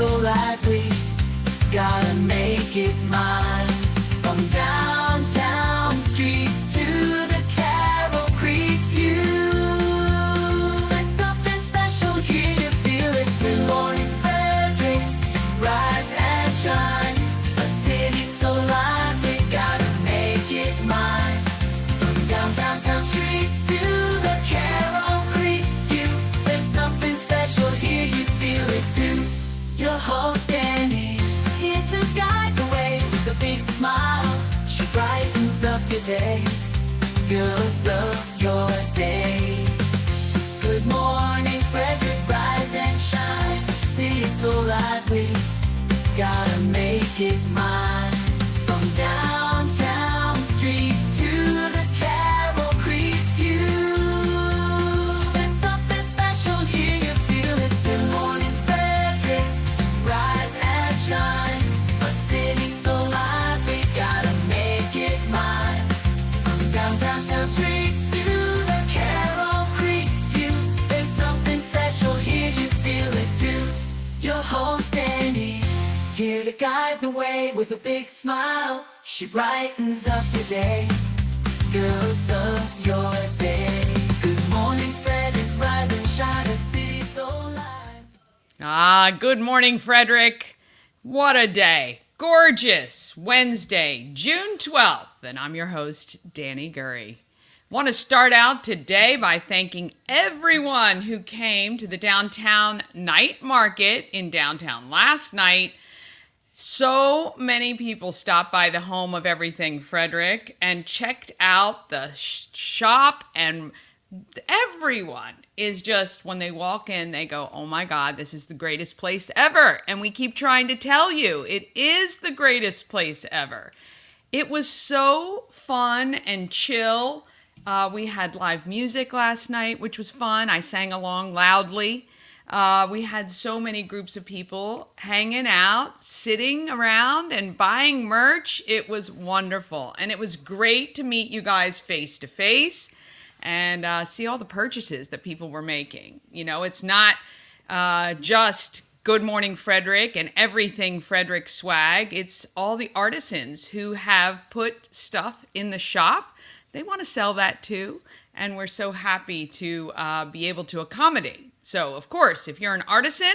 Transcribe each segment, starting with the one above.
so lively, gotta make it mine. From downtown streets to the Carroll Creek view, there's something special here, you feel it too. Morning Frederick, rise and shine. A city so lively, gotta make it mine. From downtown streets to the Carroll Creek view, there's something special here, you feel it too. Your host Dani, here to guide the way with a big smile. She brightens up your day, fills up your day. Good morning Frederick, rise and shine. City so lively, gotta make it mine. From downtown streets to the Carroll Creek view, there's something special here, you feel it too. Morning Frederick, rise and shine. A city so lively, gotta make it mine. From downtown streets to the Carroll Creek view, there's something special here, you feel it too. Your host Dani, here to guide the way with a big smile. She brightens up your day, fills up your day. Good morning Frederick, rise and shine. A city so lively. Good morning, Frederick. What a day. Gorgeous Wednesday, June 12th, and I'm your host, Dani Gurry. Want to start out today by thanking everyone who came to the downtown night market in downtown last night. So many people stopped by the home of everything Frederick and checked out the shop, and everyone is just, when they walk in, they go, oh my God, this is the greatest place ever. And we keep trying to tell you, it is the greatest place ever. It was so fun and chill. We had live music last night, which was fun. I sang along loudly. We had so many groups of people hanging out, sitting around and buying merch. It was wonderful. And it was great to meet you guys face to face and see all the purchases that people were making. You know, it's not just Good Morning Frederick and everything Frederick swag. It's all the artisans who have put stuff in the shop. They want to sell that too. And we're so happy to be able to accommodate. So, of course, if you're an artisan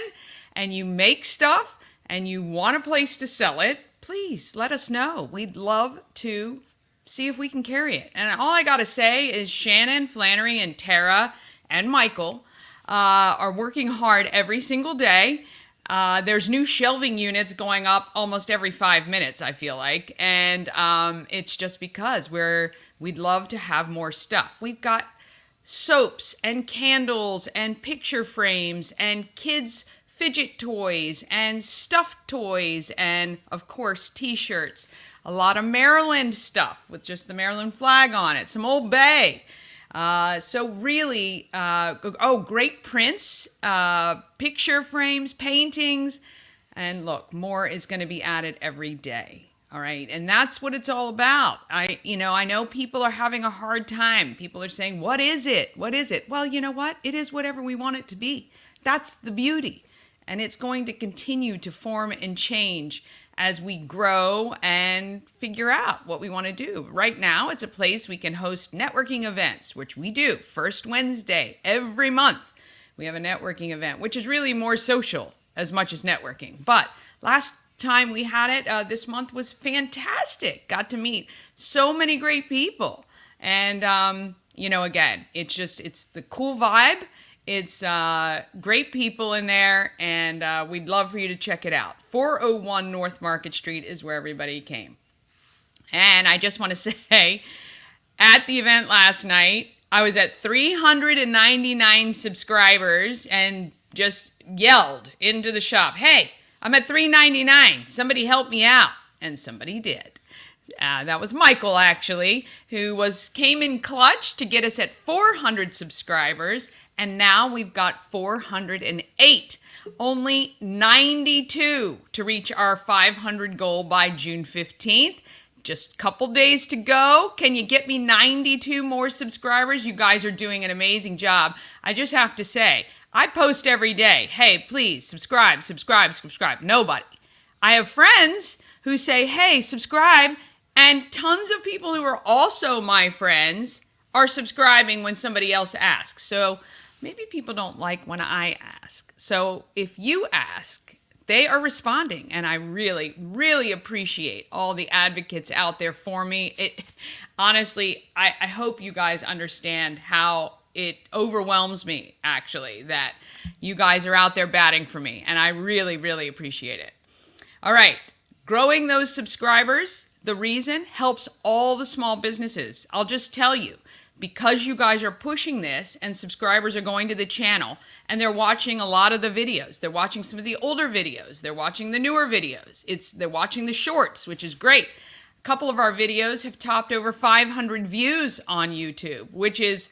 and you make stuff and you want a place to sell it, please let us know. We'd love to see if we can carry it. And all I got to say is Shannon, Flannery, and Tara and Michael are working hard every single day. There's new shelving units going up almost every 5 minutes, I feel like. And it's just because we'd love to have more stuff. We've got soaps and candles and picture frames and kids' fidget toys and stuffed toys and, of course, t-shirts. A lot of Maryland stuff with just the Maryland flag on it. Some Old Bay. So really, great prints, picture frames, paintings. And look, more is going to be added every day. All right. And that's what it's all about. I know people are having a hard time. People are saying, what is it? What is it? Well, you know what? It is whatever we want it to be. That's the beauty. And it's going to continue to form and change as we grow and figure out what we want to do. Right now, it's a place we can host networking events, which we do first Wednesday every month. We have a networking event, which is really more social as much as networking. But last time we had it this month was fantastic. Got to meet so many great people. And, again, it's the cool vibe. It's great people in there, and we'd love for you to check it out. 401 North Market Street is where everybody came. And I just want to say, at the event last night, I was at 399 subscribers and just yelled into the shop, hey, I'm at 399. Somebody help me out. And somebody did. That was Michael, actually, who came in clutch to get us at 400 subscribers. And now we've got 408. Only 92 to reach our 500 goal by June 15th. Just a couple days to go. Can you get me 92 more subscribers? You guys are doing an amazing job. I just have to say, I post every day, hey, please subscribe, subscribe, subscribe. Nobody. I have friends who say, hey, subscribe, and tons of people who are also my friends are subscribing when somebody else asks. So maybe people don't like when I ask. So if you ask, they are responding, and I really, really appreciate all the advocates out there for me. Honestly, I hope you guys understand how it overwhelms me, actually, that you guys are out there batting for me, and I really, really appreciate it. All right, growing those subscribers, the reason helps all the small businesses. I'll just tell you, because you guys are pushing this and subscribers are going to the channel and they're watching a lot of the videos. They're watching some of the older videos. They're watching the newer videos. They're watching the shorts, which is great. A couple of our videos have topped over 500 views on YouTube, which is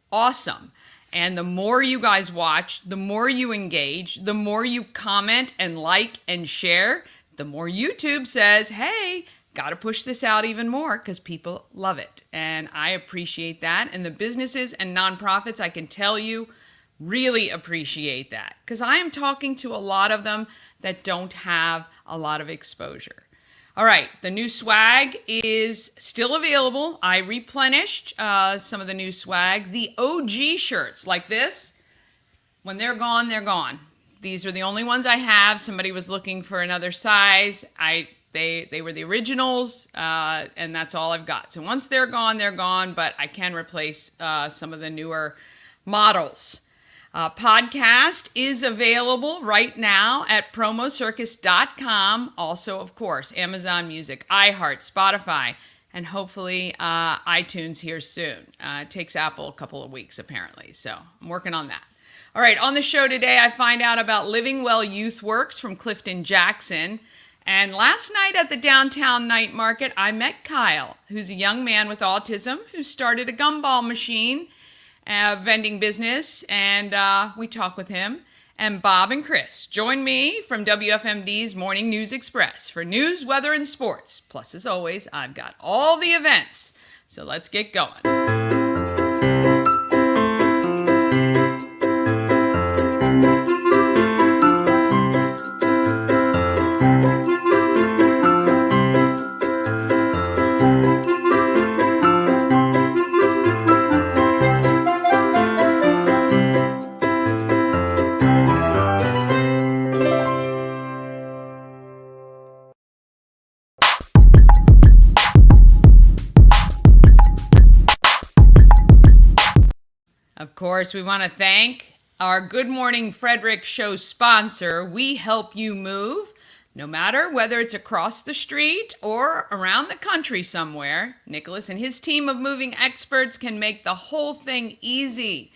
awesome. And the more you guys watch, the more you engage, the more you comment and like and share, the more YouTube says, hey, got to push this out even more because people love it. And I appreciate that. And the businesses and nonprofits, I can tell you, really appreciate that because I am talking to a lot of them that don't have a lot of exposure. All right, the new swag is still available. I replenished some of the new swag. The OG shirts like this, when they're gone, they're gone. These are the only ones I have. Somebody was looking for another size. They were the originals, and that's all I've got. So once they're gone, but I can replace some of the newer models. Podcast is available right now at promocircus.com. Also, of course, Amazon Music, iHeart, Spotify, and hopefully iTunes here soon. It takes Apple a couple of weeks, apparently, so I'm working on that. All right, on the show today, I find out about Living Well Youth Works from Clifton Jackson. And last night at the downtown night market, I met Kyle, who's a young man with autism who started a gumball machine vending business, and we talk with him. And Bob and Chris join me from WFMD's Morning News Express for news, weather, and sports. Plus, as always, I've got all the events. So let's get going. Of course, we want to thank our Good Morning Frederick show sponsor, We Help You Move. No matter whether it's across the street or around the country somewhere, Nicholas and his team of moving experts can make the whole thing easy.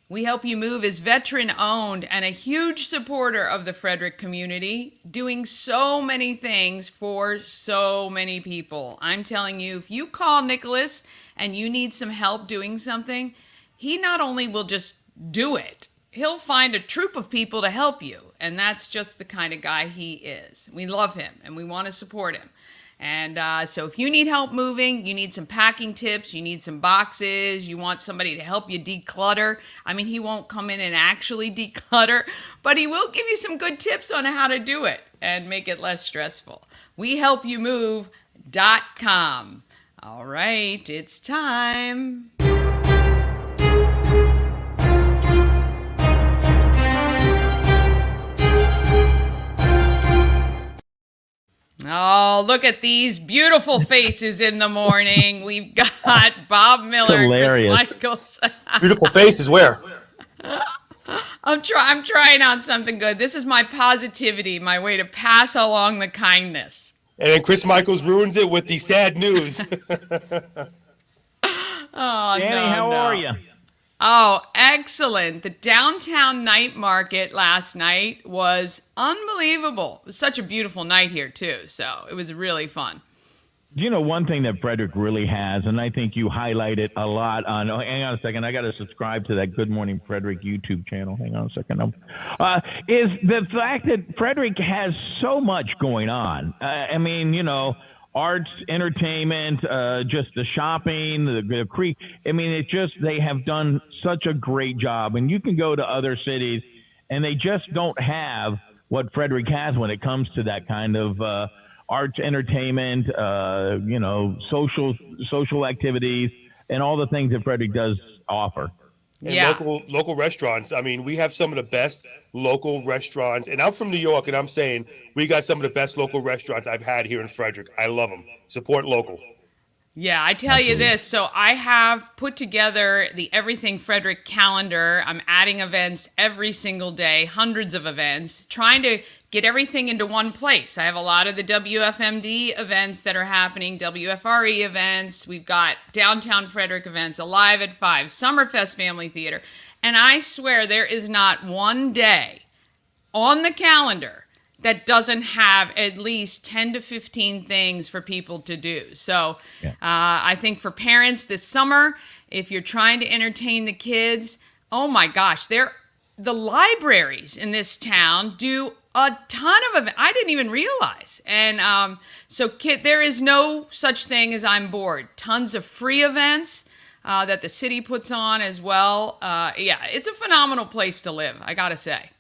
We Help You Move is veteran-owned and a huge supporter of the Frederick community, doing so many things for so many people. I'm telling you, if you call Nicholas and you need some help doing something, he not only will just do it, he'll find a troop of people to help you. And that's just the kind of guy he is. We love him and we want to support him. And so if you need help moving, you need some packing tips, you need some boxes, you want somebody to help you declutter. I mean, he won't come in and actually declutter, but he will give you some good tips on how to do it and make it less stressful. WeHelpYouMove.com. All right, it's time. Oh, look at these beautiful faces in the morning. We've got Bob Miller and Chris Michaels. Beautiful faces where? I'm trying on something good. This is my positivity, my way to pass along the kindness. And then Chris Michaels ruins it with the sad news. Dani, how are you? Oh, excellent. The downtown night market last night was unbelievable. It was such a beautiful night here, too. So it was really fun. Do you know one thing that Frederick really has, and I think you highlight it a lot on, hang on a second, I got to subscribe to that Good Morning Frederick YouTube channel. Hang on a second. Is the fact that Frederick has so much going on. I mean, arts, entertainment, just the shopping, the creek. I mean, they have done such a great job. And you can go to other cities and they just don't have what Frederick has when it comes to that kind of arts, entertainment, social activities, and all the things that Frederick does offer. And Yeah. local restaurants. I mean, we have some of the best local restaurants. And I'm from New York, and I'm saying we got some of the best local restaurants I've had here in Frederick. I love them. Support local. Yeah, I tell you this. So I have put together the Everything Frederick calendar. I'm adding events every single day, hundreds of events, trying to get everything into one place. I have a lot of the WFMD events that are happening, WFRE events. We've got Downtown Frederick events, Alive at 5, Summerfest Family Theater. And I swear there is not one day on the calendar that doesn't have at least 10 to 15 things for people to do. So I think for parents this summer, if you're trying to entertain the kids, oh my gosh, the libraries in this town do a ton of events. I didn't even realize. And there is no such thing as I'm bored. Tons of free events that the city puts on as well. It's a phenomenal place to live, I gotta say.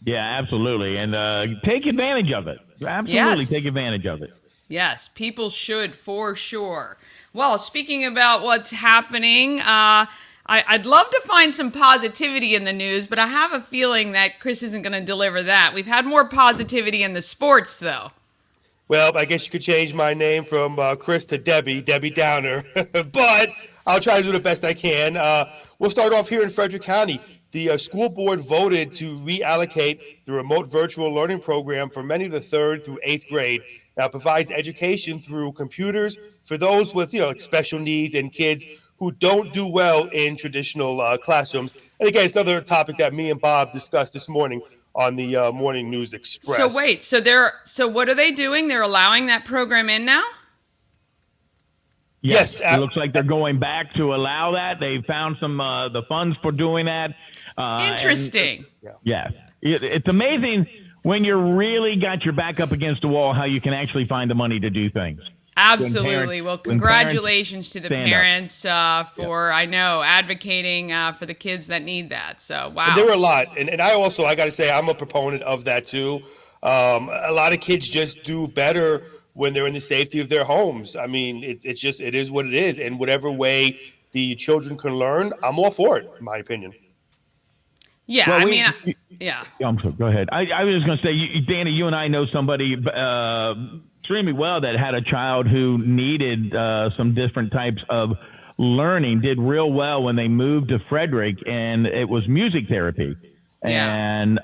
Yeah, absolutely. And take advantage of it. Absolutely Yes. take advantage of it. Yes, people should for sure. Well, speaking about what's happening, I'd love to find some positivity in the news, but I have a feeling that Chris isn't going to deliver that. We've had more positivity in the sports, though. Well, I guess you could change my name from Chris to Debbie Downer. But I'll try to do the best I can. We'll start off here in Frederick County. The school board voted to reallocate the remote virtual learning program for many of the 3rd through 8th grade. Now, it provides education through computers for those with, like special needs and kids who don't do well in traditional classrooms. And again, it's another topic that me and Bob discussed this morning on the Morning News Express. So wait, so what are they doing? They're allowing that program in now? Yes. It looks like they're going back to allow that. They found some the funds for doing that. Interesting. It's amazing when you really got your back up against the wall how you can actually find the money to do things. Absolutely. Well, congratulations to the stand parents for, I know, advocating for the kids that need that. So, wow. And there were a lot. And I got to say, I'm a proponent of that too. A lot of kids just do better when they're in the safety of their homes. I mean, it is what it is. And whatever way the children can learn, I'm all for it, in my opinion. Yeah, Well, I'm sorry, go ahead. I was just going to say, Dani, you and I know somebody extremely well that had a child who needed some different types of learning, did real well when they moved to Frederick, and it was music therapy. Yeah. And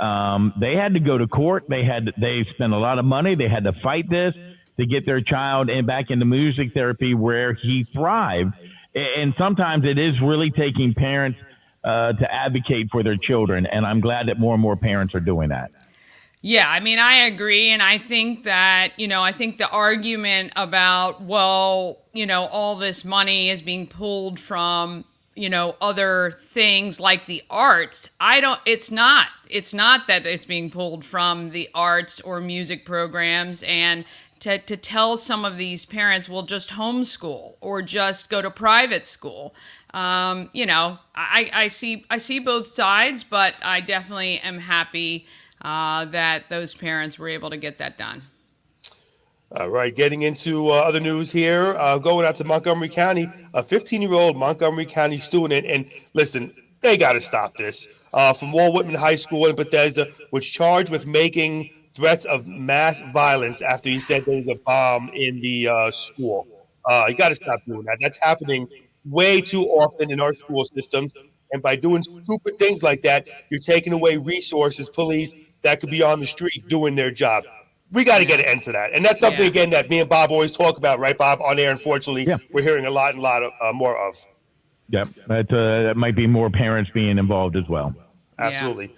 they had to go to court. They spent a lot of money. They had to fight this to get their child back into music therapy where he thrived. And sometimes it is really taking parents to advocate for their children. And I'm glad that more and more parents are doing that. Yeah, I mean, I agree. And I think that, I think the argument about, well, all this money is being pulled from, other things like the arts. It's not that it's being pulled from the arts or music programs. And to tell some of these parents, well, just homeschool or just go to private school. I see both sides, but I definitely am happy that those parents were able to get that done. All right, getting into other news here, going out to Montgomery County, a 15-year-old Montgomery County student, and listen, they got to stop this, from Walt Whitman High School in Bethesda, was charged with making threats of mass violence after he said there was a bomb in the school. You got to stop doing that. That's happening way too often in our school systems. And by doing stupid things like that, you're taking away resources, police that could be on the street doing their job. We got to get an end to that. And that's something, again, that me and Bob always talk about, right, Bob? On air, unfortunately, we're hearing a lot more of. Yep, that might be more parents being involved as well. Absolutely.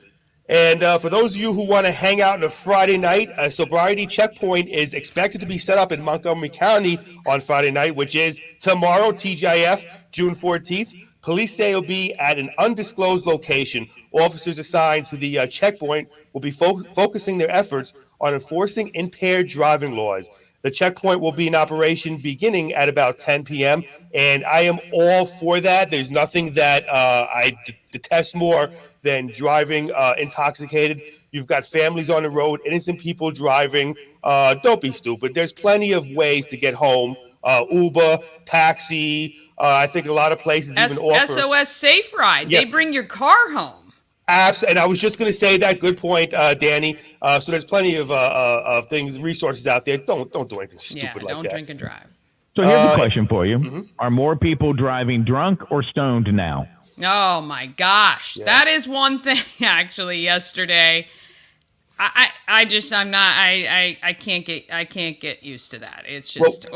And for those of you who want to hang out on a Friday night, a sobriety checkpoint is expected to be set up in Montgomery County on Friday night, which is tomorrow, TGIF, June 14th. Police say it'll be at an undisclosed location. Officers assigned to the checkpoint will be focusing their efforts on enforcing impaired driving laws. The checkpoint will be in operation beginning at about 10 p.m., and I am all for that. There's nothing that I detest more than driving intoxicated. You've got families on the road, innocent people driving. Don't be stupid. There's plenty of ways to get home. Uber, taxi. I think a lot of places even offer SOS Safe Ride. Yes. They bring your car home. apps. And I was just going to say that. Good point, Dani. So there's plenty of things, resources out there. Don't do anything stupid like don't that. drink and drive. So here's a question for you. Are more people driving drunk or stoned now? Oh my gosh. Yeah. That is one thing actually yesterday. I can't get used to that. It's just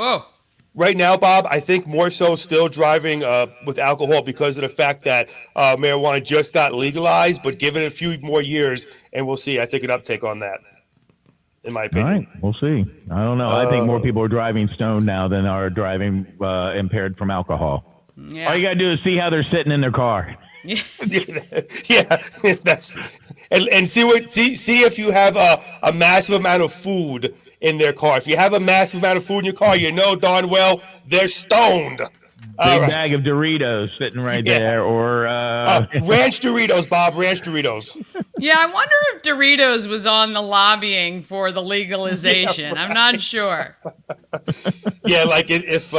Right now, Bob, I think more so still driving with alcohol because of the fact that marijuana just got legalized, but give it a few more years and we'll see, I think, an uptake on that, in my opinion. All right, we'll see. I don't know. I think more people are driving stoned now than are driving impaired from alcohol. Yeah. All you got to do is see how they're sitting in their car. Yeah, that's and see if you have a massive amount of food in their car. If you have a massive amount of food in your car, you know darn well they're stoned. Big bag of Doritos sitting right there, or Ranch Doritos, Bob. Ranch Doritos. Yeah, I wonder if Doritos was on the lobbying for the legalization. I'm not sure. Yeah, like if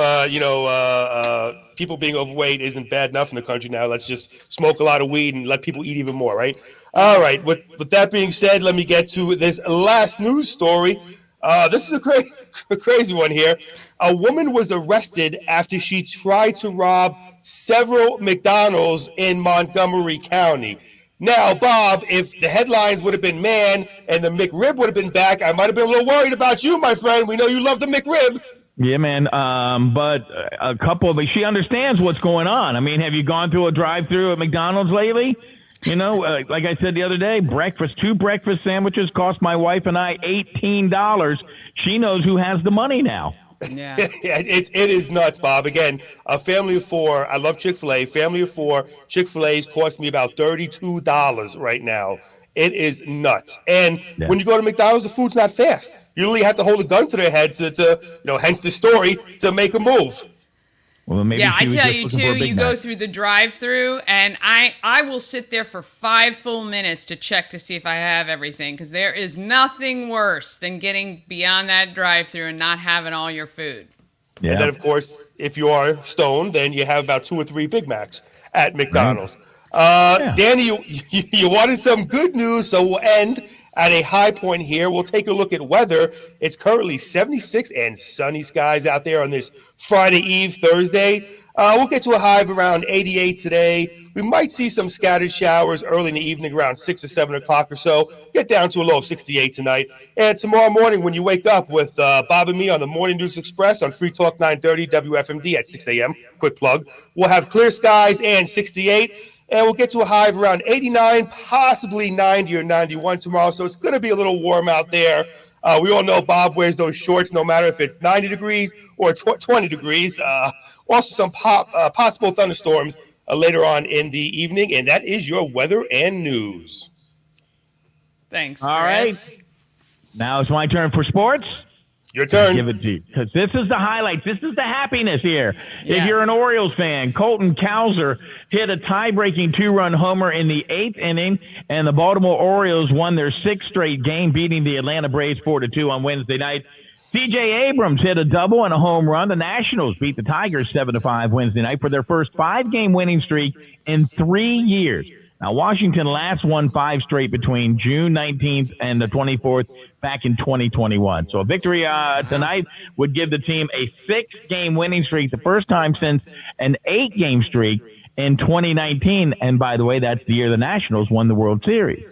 people being overweight isn't bad enough in the country now, let's just smoke a lot of weed and let people eat even more, right? All right. With that being said, let me get to this last news story. This is a crazy one here. A woman was arrested after she tried to rob several McDonald's in Montgomery County. Now, Bob, if the headlines would have been man and the McRib would have been back, I might have been a little worried about you, my friend. We know you love the McRib. Yeah, man. But a couple of she understands what's going on. I mean, have you gone through a drive-through at McDonald's lately? You know, like I said the other day, two breakfast sandwiches cost my wife and I $18. She knows who has the money now. Yeah. It is nuts, Bob. Again, a family of four. I love Chick-fil-A. Family of four. Chick-fil-A's cost me about $32 right now. It is nuts. And when you go to McDonald's, the food's not fast. You really have to hold a gun to their head to hence the story, to make a move. Well, maybe I tell you too, you go through the drive-through and I will sit there for 5 full minutes to check to see if I have everything, because there is nothing worse than getting beyond that drive-through and not having all your food. Yeah. And then, of course, if you are stoned, then you have about 2 or 3 Big Macs at McDonald's. Dani, you wanted some good news, so we'll end at a high point here. We'll take a look at weather. It's currently 76 and sunny skies out there on this Friday Eve, Thursday. We'll get to a high of around 88 today. We might see some scattered showers early in the evening around 6 or 7 o'clock or so. Get down to a low of 68 tonight. And tomorrow morning when you wake up with Bob and me on the Morning News Express on Free Talk 930 WFMD at 6 a.m., quick plug, we'll have clear skies and 68. And we'll get to a high of around 89, possibly 90 or 91 tomorrow. So it's going to be a little warm out there. We all know Bob wears those shorts no matter if it's 90 degrees or 20 degrees. Also some possible thunderstorms later on in the evening. And that is your weather and news. Thanks, Chris. All right. Now it's my turn for sports. Your turn. Give it to you, because this is the highlights. This is the happiness here. Yes. If you're an Orioles fan, Colton Cowser hit a tie-breaking 2-run homer in the 8th inning, and the Baltimore Orioles won their 6th straight game, beating the Atlanta Braves 4-2 on Wednesday night. C.J. Abrams hit a double and a home run. The Nationals beat the Tigers 7-5 Wednesday night for their first 5-game winning streak in 3 years. Now, Washington last won 5 straight between June 19th and the 24th back in 2021. So a victory tonight would give the team a 6-game winning streak, the first time since an 8-game streak in 2019. And by the way, that's the year the Nationals won the World Series.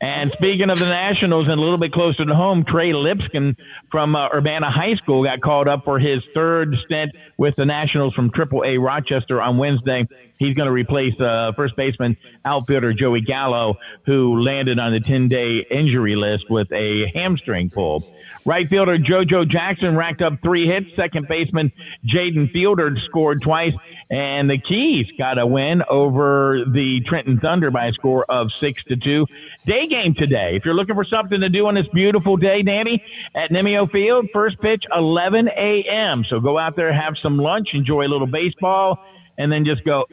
And speaking of the Nationals and a little bit closer to home, Trey Lipscomb from Urbana High School got called up for his 3rd stint with the Nationals from AAA Rochester on Wednesday. He's going to replace first baseman outfielder Joey Gallo, who landed on the 10-day injury list with a hamstring pull. Right fielder JoJo Jackson racked up 3 hits. Second baseman Jaden Fielder scored twice. And the Keys got a win over the Trenton Thunder by a score of 6-2. Day game today. If you're looking for something to do on this beautiful day, Dani, at Nemeo Field, first pitch 11 a.m. So go out there, have some lunch, enjoy a little baseball, and then just go,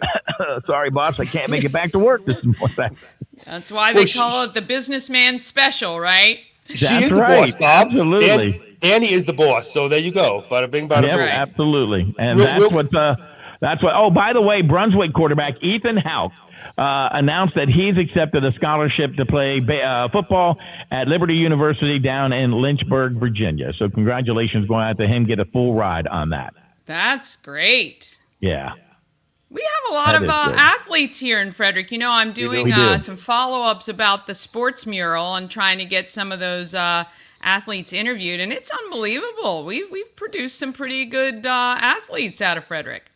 sorry, boss, I can't make it back to work this morning. That's why they call it the businessman special, right? She That's is the right. boss, Bob. Absolutely. Dani is the boss. So there you go. Bada bing, bada Yep, boom. absolutely. And that's what. Oh, by the way, Brunswick quarterback Ethan Houck announced that he's accepted a scholarship to play football at Liberty University down in Lynchburg, Virginia. So congratulations going out to him. Get a full ride on that. That's great. Yeah. We have a lot of athletes here in Frederick. You know, I'm doing some follow-ups about the sports mural and trying to get some of those athletes interviewed, and it's unbelievable. We've produced some pretty good athletes out of Frederick.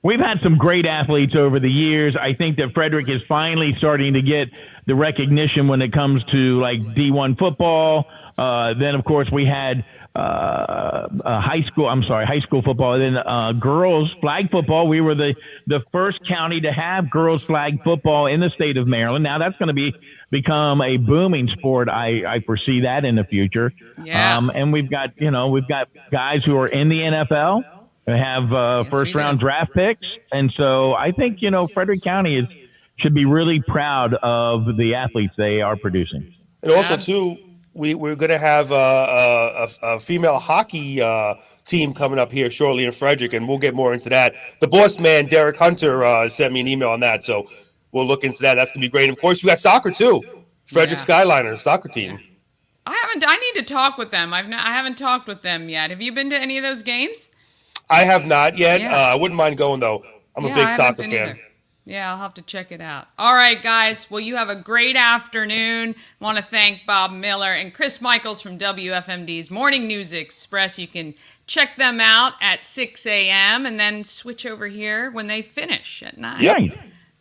We've had some great athletes over the years. I think that Frederick is finally starting to get the recognition when it comes to like D1 football. Then, of course, we had high school football. And then girls flag football. We were the first county to have girls flag football in the state of Maryland. Now that's going to become a booming sport. I foresee that in the future. Yeah. And we've got guys who are in the NFL. We have first round draft picks. And so I think, Frederick County should be really proud of the athletes they are producing. And also, too, we're going to have a female hockey team coming up here shortly in Frederick, and we'll get more into that. The boss man, Derek Hunter, sent me an email on that, so we'll look into that. That's going to be great. And of course, we got soccer, too. Frederick Skyliners soccer team. I need to talk with them. I haven't talked with them yet. Have you been to any of those games? I have not yet. I wouldn't mind going, though. I'm a big soccer fan. Either. Yeah, I'll have to check it out. All right, guys. Well, you have a great afternoon. I want to thank Bob Miller and Chris Michaels from WFMD's Morning News Express. You can check them out at 6 a.m. and then switch over here when they finish at 9. Yeah.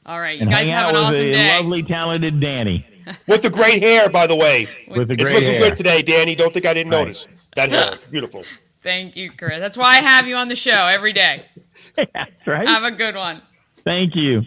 All right, you guys have an awesome day. Lovely, talented Dani. With the great hair, by the way. With the great it's looking hair. good today, Dani. Don't think I didn't notice. That hair, beautiful. Thank you, Chris. That's why I have you on the show every day. That's right. Have a good one. Thank you.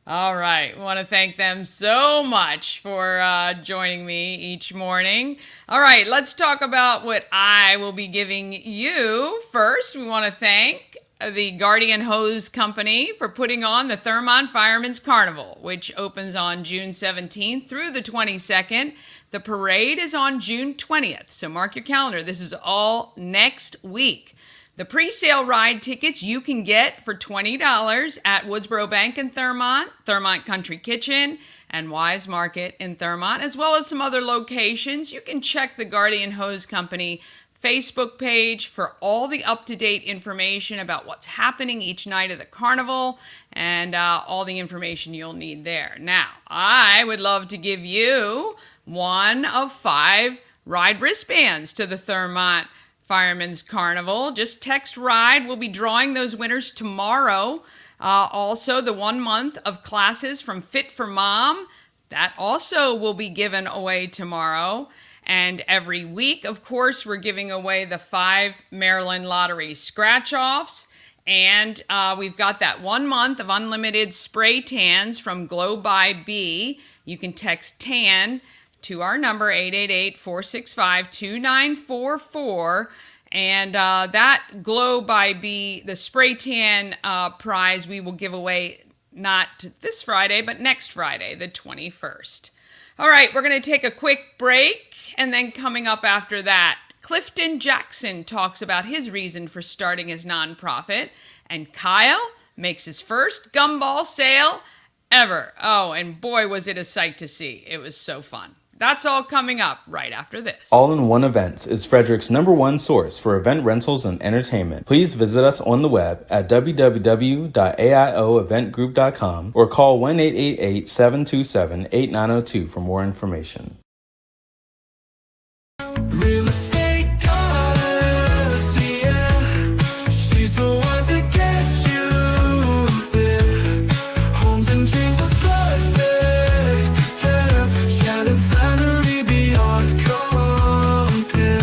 All right. I want to thank them so much for joining me each morning. All right. Let's talk about what I will be giving you. First, we want to thank the Guardian Hose Company for putting on the Thurmont Firemen's Carnival, which opens on June 17th through the 22nd. The parade is on June 20th, so mark your calendar. This is all next week. The pre-sale ride tickets you can get for $20 at Woodsboro Bank in Thurmont, Thurmont Country Kitchen, and Wise Market in Thurmont, as well as some other locations. You can check the Guardian Hose Company Facebook page for all the up-to-date information about what's happening each night of the carnival and all the information you'll need there. Now, I would love to give you one of 5 ride wristbands to the Thurmont Firemen's Carnival. Just text RIDE. We'll be drawing those winners tomorrow. Also, the 1 month of classes from Fit for Mom, that also will be given away tomorrow. And every week, of course, we're giving away the 5 Maryland Lottery scratch-offs. And we've got that 1 month of unlimited spray tans from Glow by Bee. You can text TAN to our number, 888-465-2944. And that Glow by Bee, the spray tan prize, we will give away not this Friday, but next Friday, the 21st. All right, we're going to take a quick break, and then coming up after that, Clifton Jackson talks about his reason for starting his nonprofit, and Kyle makes his first gumball sale ever. Oh, and boy, was it a sight to see. It was so fun. That's all coming up right after this. All in One Events is Frederick's #1 source for event rentals and entertainment. Please visit us on the web at www.aioeventgroup.com or call 1-888-727-8902 for more information. Real estate goddess, yeah. She's the one to get you there. Homes and dreams are perfect, yeah. Shining flattery beyond compare.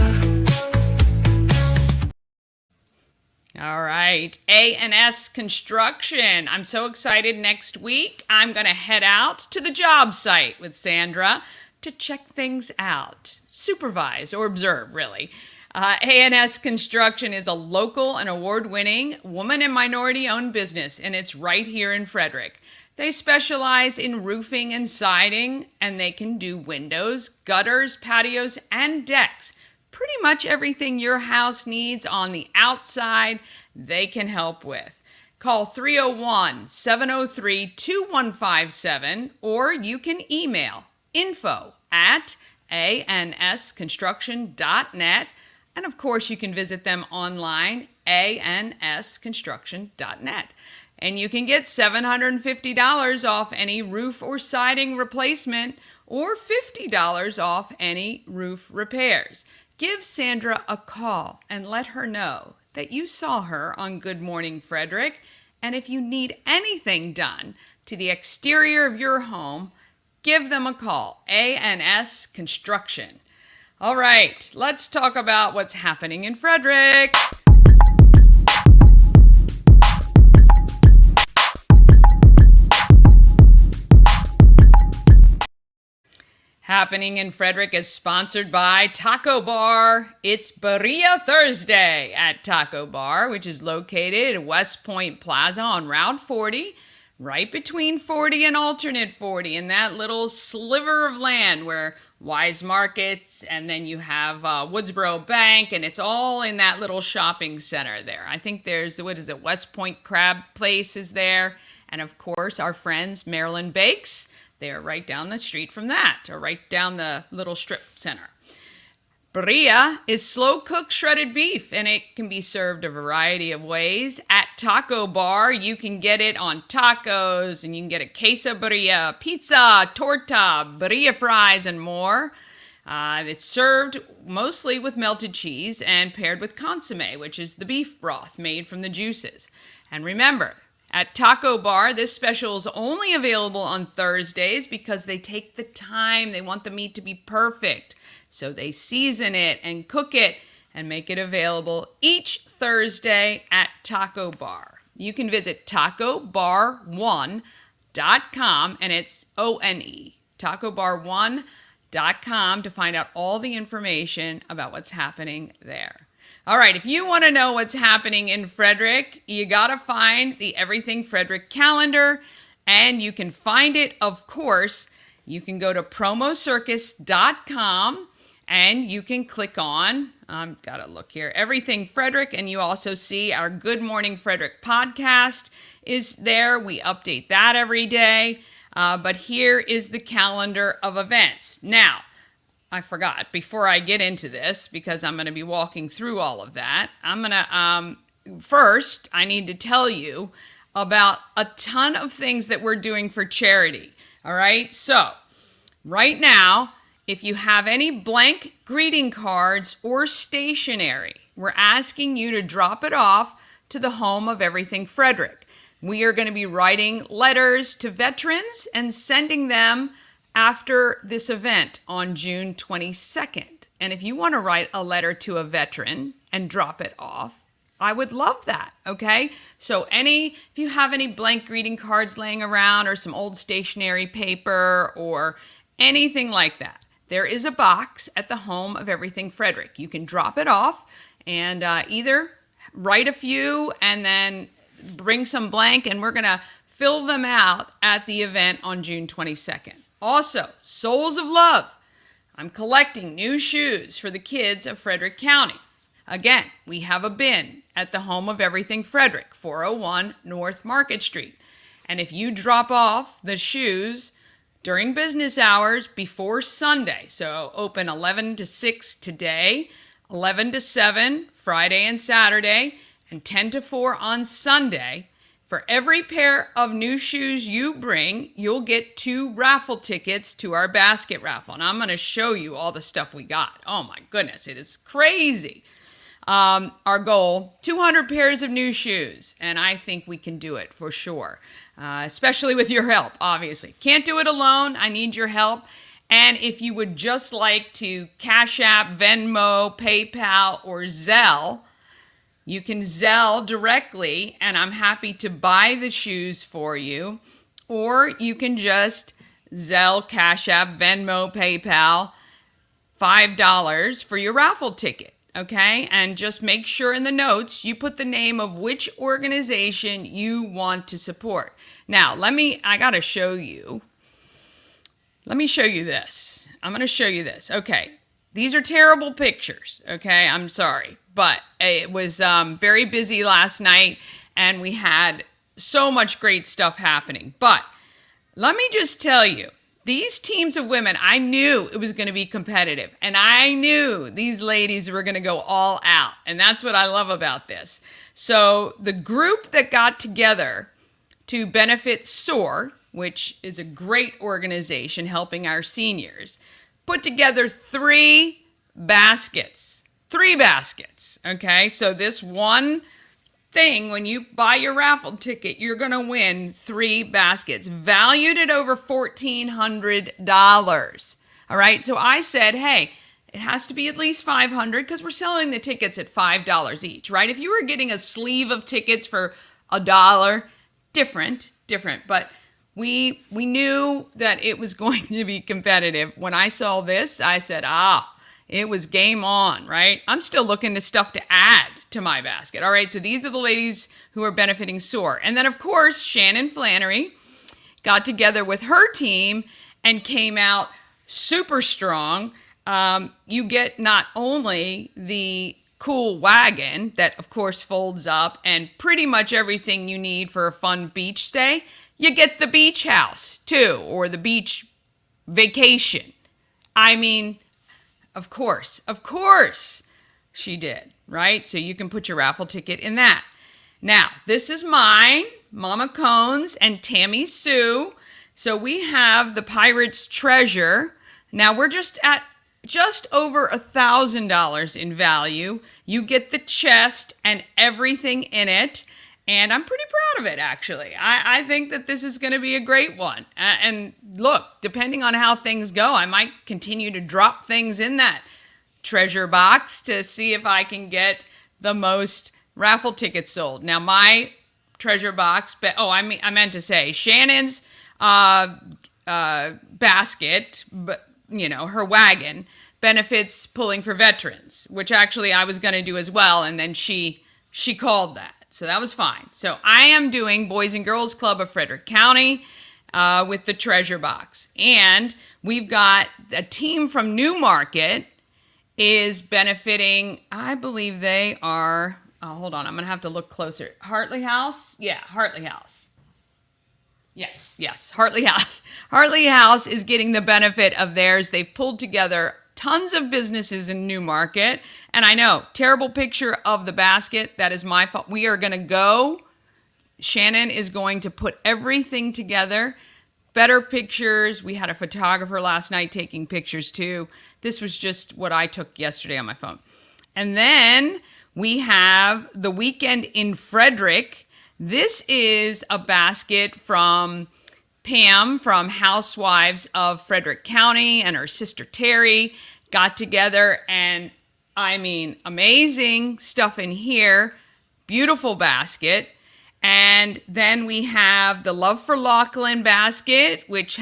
All right. right. A&S Construction. I'm so excited. Next week, I'm going to head out to the job site with Sandra to check things out. Supervise or observe, really. A&S Construction is a local and award-winning woman and minority-owned business, and it's right here in Frederick. They specialize in roofing and siding, and they can do windows, gutters, patios, and decks. Pretty much everything your house needs on the outside, they can help with. Call 301-703-2157, or you can email info@ansconstruction.net. And of course, you can visit them online, ansconstruction.net. And you can get $750 off any roof or siding replacement or $50 off any roof repairs. Give Sandra a call and let her know that you saw her on Good Morning Frederick. And if you need anything done to the exterior of your home, give them a call, A&S Construction. All right, let's talk about what's happening in Frederick. Happening in Frederick is sponsored by Taco Bar. It's Birria Thursday at Taco Bar, which is located at West Point Plaza on Route 40, right between 40 and alternate 40, in that little sliver of land where Wise Markets, and then you have Woodsboro Bank, and it's all in that little shopping center there. I think there's, West Point Crab Place is there, and of course our friends Maryland Bakes, they're right down the street from that, or right down the little strip center. Birria is slow-cooked shredded beef, and it can be served a variety of ways. At Taco Bar, you can get it on tacos, and you can get a quesabirria, pizza, torta, birria fries, and more. It's served mostly with melted cheese and paired with consommé, which is the beef broth made from the juices. And remember, at Taco Bar, this special is only available on Thursdays because they take the time. They want the meat to be perfect. So they season it and cook it and make it available each Thursday at Taco Bar. You can visit tacobar1.com, and it's O-N-E, tacobar1.com, to find out all the information about what's happening there. All right, if you want to know what's happening in Frederick, you got to find the Everything Frederick calendar, and you can find it, of course. You can go to promocircus.com, and you can click on, I've got to look here, Everything Frederick, and you also see our Good Morning Frederick podcast is there. We update that every day, but here is the calendar of events. Now, I forgot, before I get into this, because I'm going to be walking through all of that, first, I need to tell you about a ton of things that we're doing for charity. All right, so right now, if you have any blank greeting cards or stationery, we're asking you to drop it off to the home of Everything Frederick. We are going to be writing letters to veterans and sending them after this event on June 22nd. And if you want to write a letter to a veteran and drop it off, I would love that, okay? So if you have any blank greeting cards laying around or some old stationery paper or anything like that, there is a box at the home of Everything Frederick. You can drop it off and either write a few and then bring some blank, and we're going to fill them out at the event on June 22nd. Also, Souls of Love. I'm collecting new shoes for the kids of Frederick County. Again, we have a bin at the home of Everything Frederick, 401 North Market Street. And if you drop off the shoes during business hours before Sunday, so open 11 to 6 today, 11 to 7 Friday and Saturday, and 10 to 4 on Sunday, for every pair of new shoes you bring, you'll get 2 raffle tickets to our basket raffle. And I'm going to show you all the stuff we got. Oh my goodness, it is crazy. Our goal, 200 pairs of new shoes, and I think we can do it for sure, especially with your help, obviously. Can't do it alone. I need your help. And if you would just like to Cash App, Venmo, PayPal, or Zelle You can Zelle directly, and I'm happy to buy the shoes for you. Or you can just Zelle, Cash App, Venmo, PayPal, $5 for your raffle ticket. Okay, and just make sure in the notes you put the name of which organization you want to support. Now, I gotta show you. Let me show you this. I'm gonna show you this. Okay, these are terrible pictures. Okay, I'm sorry, but it was very busy last night and we had so much great stuff happening. But let me just tell you, these teams of women, I knew it was going to be competitive, and I knew these ladies were going to go all out, and that's what I love about this. So the group that got together to benefit SOAR, which is a great organization helping our seniors, put together 3 baskets. 3 baskets, okay? So this one thing, when you buy your raffle ticket, you're going to win 3 baskets valued at over $1,400. All right. So I said, hey, it has to be at least $500 because we're selling the tickets at $5 each, right? If you were getting a sleeve of tickets for $1, different. But we knew that it was going to be competitive. When I saw this, I said, it was game on, right? I'm still looking to stuff to add to my basket. All right, so these are the ladies who are benefiting SOAR. And then, of course, Shannon Flannery got together with her team and came out super strong. You get not only the cool wagon that, of course, folds up and pretty much everything you need for a fun beach stay, you get the beach house, too, or the beach vacation. I mean, of course, she did, right? So you can put your raffle ticket in that. Now, this is mine, Mama Cones and Tammy Sue. So we have the Pirate's Treasure. Now we're just at just over $1,000 in value. You get the chest and everything in it. And I'm pretty proud of it, actually. I think that this is going to be a great one. And look, depending on how things go, I might continue to drop things in that treasure box to see if I can get the most raffle tickets sold. Now, my treasure box, I meant to say Shannon's basket, but her wagon benefits Pulling for Veterans, which actually I was going to do as well, and then she called that. So that was fine. So I am doing Boys and Girls Club of Frederick County with the treasure box. And we've got a team from Newmarket is benefiting, I believe they are, hold on, I'm going to have to look closer. Hartley House? Yeah, Hartley House. Yes, Hartley House. Hartley House is getting the benefit of theirs. They've pulled together tons of businesses in Newmarket. And I know, terrible picture of the basket. That is my fault. We are going to go. Shannon is going to put everything together. Better pictures. We had a photographer last night taking pictures too. This was just what I took yesterday on my phone. And then we have the Weekend in Frederick. This is a basket from Pam from Housewives of Frederick County and her sister Terry got together, and I mean, amazing stuff in here. Beautiful basket. And then we have the Love for Lachlan basket, which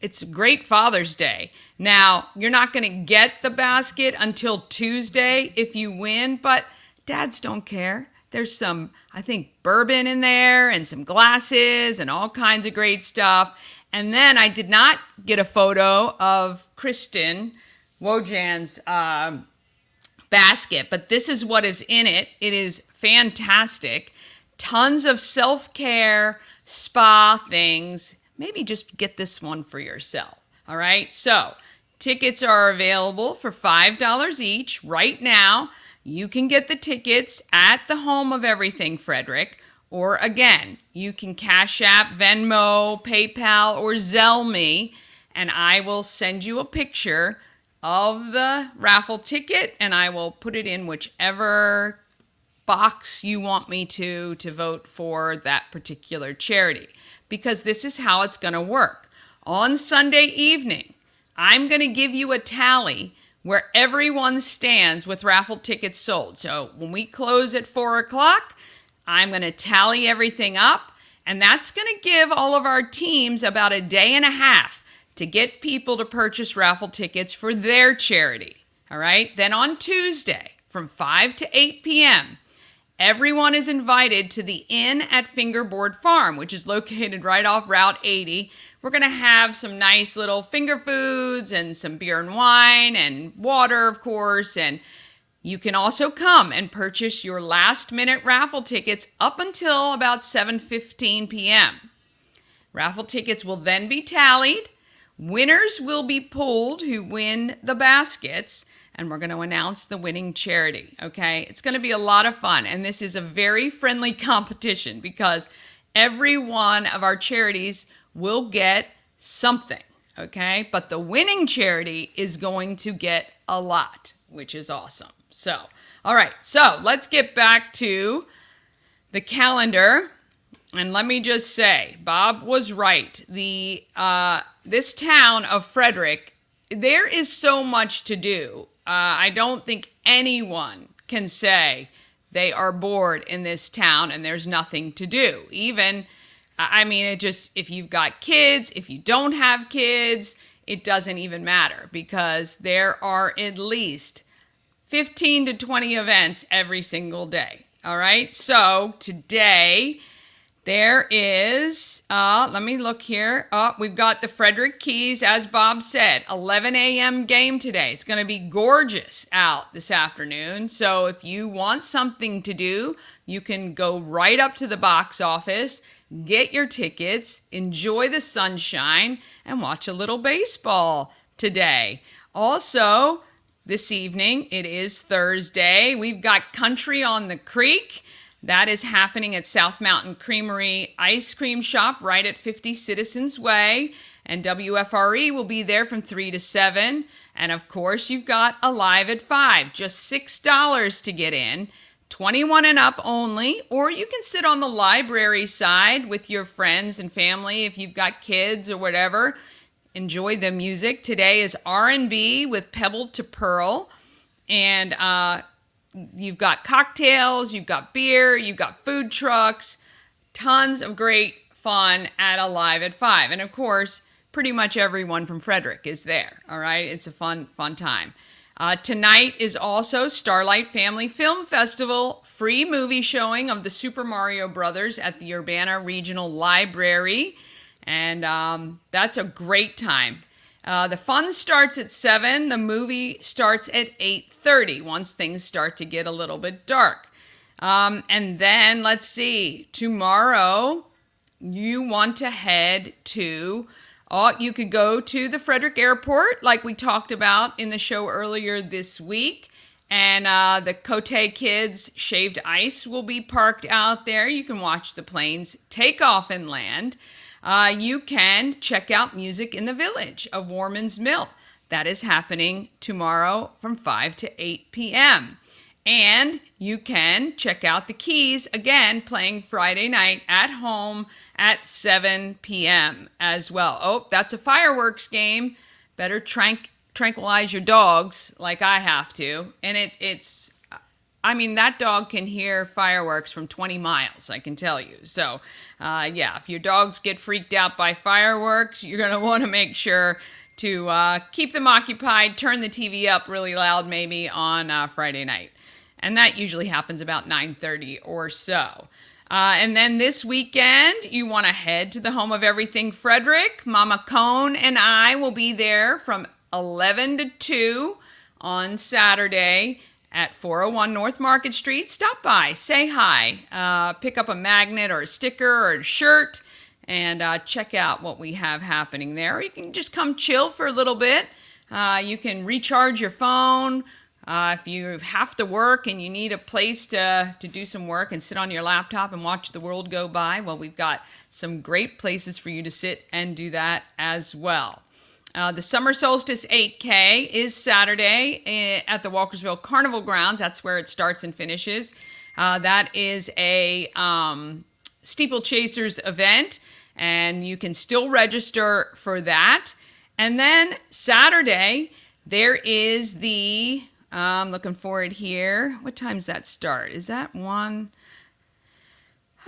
it's a great Father's Day. Now, you're not going to get the basket until Tuesday if you win, but dads don't care. There's some, I think, bourbon in there and some glasses and all kinds of great stuff. And then I did not get a photo of Kristen Wojan's basket, but this is what is in it. It is fantastic. Tons of self-care, spa things. Maybe just get this one for yourself. All right. So tickets are available for $5 each right now. You can get the tickets at the home of Everything Frederick, or again, you can Cash App, Venmo, PayPal, or Zelle me, and I will send you a picture of the raffle ticket, and I will put it in whichever box you want me to vote for that particular charity, because this is how it's going to work. On Sunday evening, I'm going to give you a tally where everyone stands with raffle tickets sold. So when we close at 4 o'clock, I'm going to tally everything up, and that's going to give all of our teams about a day and a half to get people to purchase raffle tickets for their charity. All right. Then on Tuesday from 5 to 8 p.m., everyone is invited to the Inn at Fingerboard Farm, which is located right off Route 80. We're going to have some nice little finger foods and some beer and wine and water, of course. And you can also come and purchase your last-minute raffle tickets up until about 7:15 p.m. Raffle tickets will then be tallied. Winners will be pulled who win the baskets, and we're going to announce the winning charity, okay? It's going to be a lot of fun, and this is a very friendly competition because every one of our charities will get something, okay? But the winning charity is going to get a lot, which is awesome. So, all right, so let's get back to the calendar. And let me just say, Bob was right. This town of Frederick, there is so much to do. I don't think anyone can say they are bored in this town and there's nothing to do. If you've got kids, if you don't have kids, it doesn't even matter because there are at least 15 to 20 events every single day. All right. So today there is, let me look here. We've got the Frederick Keys, as Bob said, 11 a.m. game today. It's going to be gorgeous out this afternoon. So if you want something to do, you can go right up to the box office, get your tickets, enjoy the sunshine, and watch a little baseball today. Also, this evening, it is Thursday. We've got Country on the Creek. That is happening at South Mountain Creamery Ice Cream Shop right at 50 Citizens Way. And WFRE will be there from 3 to 7. And of course, you've got Alive at 5. Just $6 to get in. 21 and up only. Or you can sit on the library side with your friends and family if you've got kids or whatever. Enjoy the music. Today is R&B with Pebble to Pearl. And you've got cocktails, you've got beer, you've got food trucks, tons of great fun at Alive at 5. And of course, pretty much everyone from Frederick is there, all right? It's a fun time. Tonight is also Starlight Family Film Festival, free movie showing of the Super Mario Brothers at the Urbana Regional Library. And that's a great time. The fun starts at 7. The movie starts at 8:30 once things start to get a little bit dark. And then, let's see, tomorrow you want to head to, you could go to the Frederick Airport like we talked about in the show earlier this week. And the Cote Kids Shaved Ice will be parked out there. You can watch the planes take off and land. You can check out Music in the Village of Warman's Mill. That is happening tomorrow from 5 to 8 p.m. And you can check out the Keys, again, playing Friday night at home at 7 p.m. as well. Oh, that's a fireworks game. Better tranquilize your dogs like I have to. And that dog can hear fireworks from 20 miles, I can tell you. So, if your dogs get freaked out by fireworks, you're going to want to make sure to keep them occupied, turn the TV up really loud maybe on Friday night. And that usually happens about 9:30 or so. And then this weekend, you want to head to the home of everything Frederick. Mama Cone and I will be there from 11 to 2 on Saturday at 401 North Market Street. Stop by, say hi, pick up a magnet or a sticker or a shirt, and check out what we have happening there. Or you can just come chill for a little bit. You can recharge your phone. If you have to work and you need a place to do some work and sit on your laptop and watch the world go by, well, we've got some great places for you to sit and do that as well. The Summer Solstice 8K is Saturday at the Walkersville Carnival Grounds. That's where it starts and finishes. That is a steeplechasers event, and you can still register for that. And then Saturday, There is the, I'm looking forward here. What time's that start? Is that 1?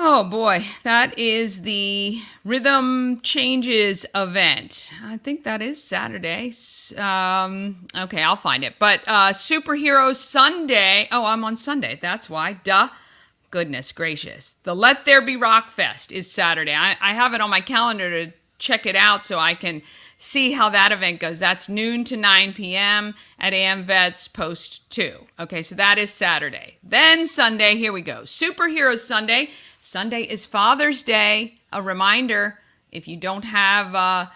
Oh boy, that is the Rhythm Changes event. I think that is Saturday. Okay, I'll find it. But Superhero Sunday. Oh, I'm on Sunday. That's why. Duh. Goodness gracious. The Let There Be Rock Fest is Saturday. I have it on my calendar to check it out so I can see how that event goes. That's noon to 9 p.m. at AmVets Post 2. Okay, so that is Saturday. Then Sunday, here we go. Superhero Sunday. Sunday is Father's Day. A reminder, if you don't have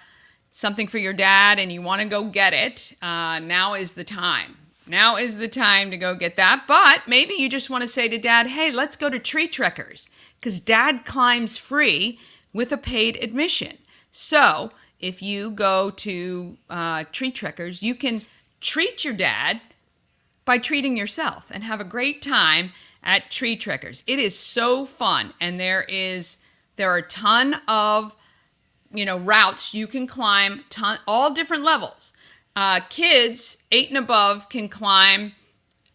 something for your dad and you want to go get it, now is the time. Now is the time to go get that. But maybe you just want to say to Dad, hey, let's go to Tree Trekkers, because Dad climbs free with a paid admission. So if you go to Tree Trekkers, you can treat your dad by treating yourself and have a great time at Tree Trekkers. It is so fun, and there are a ton of routes you can climb, all different levels. Kids 8 and above can climb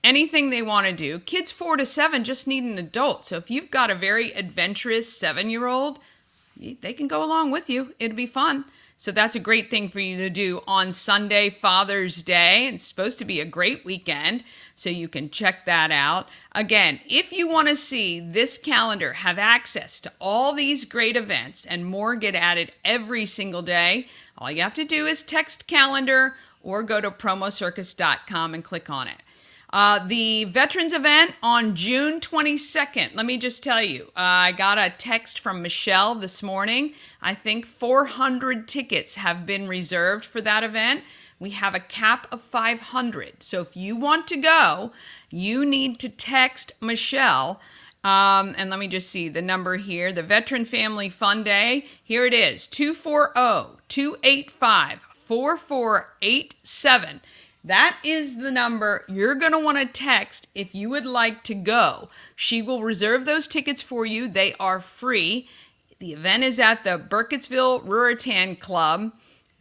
anything they want to do. Kids 4 to 7 just need an adult. So if you've got a very adventurous 7-year-old, they can go along with you. It'll be fun. So that's a great thing for you to do on Sunday, Father's Day. It's supposed to be a great weekend, so you can check that out. Again, if you want to see this calendar, have access to all these great events and more get added every single day, all you have to do is text calendar or go to promocircus.com and click on it. The Veterans event on June 22nd. Let me just tell you, I got a text from Michelle this morning. I think 400 tickets have been reserved for that event. We have a cap of 500. So if you want to go, you need to text Michelle. And let me just see the number here. The Veteran Family Fun Day. Here it is, 240-285-4487. That is the number you're going to want to text if you would like to go. She will reserve those tickets for you. They are free. The event is at the Burkittsville Ruritan Club.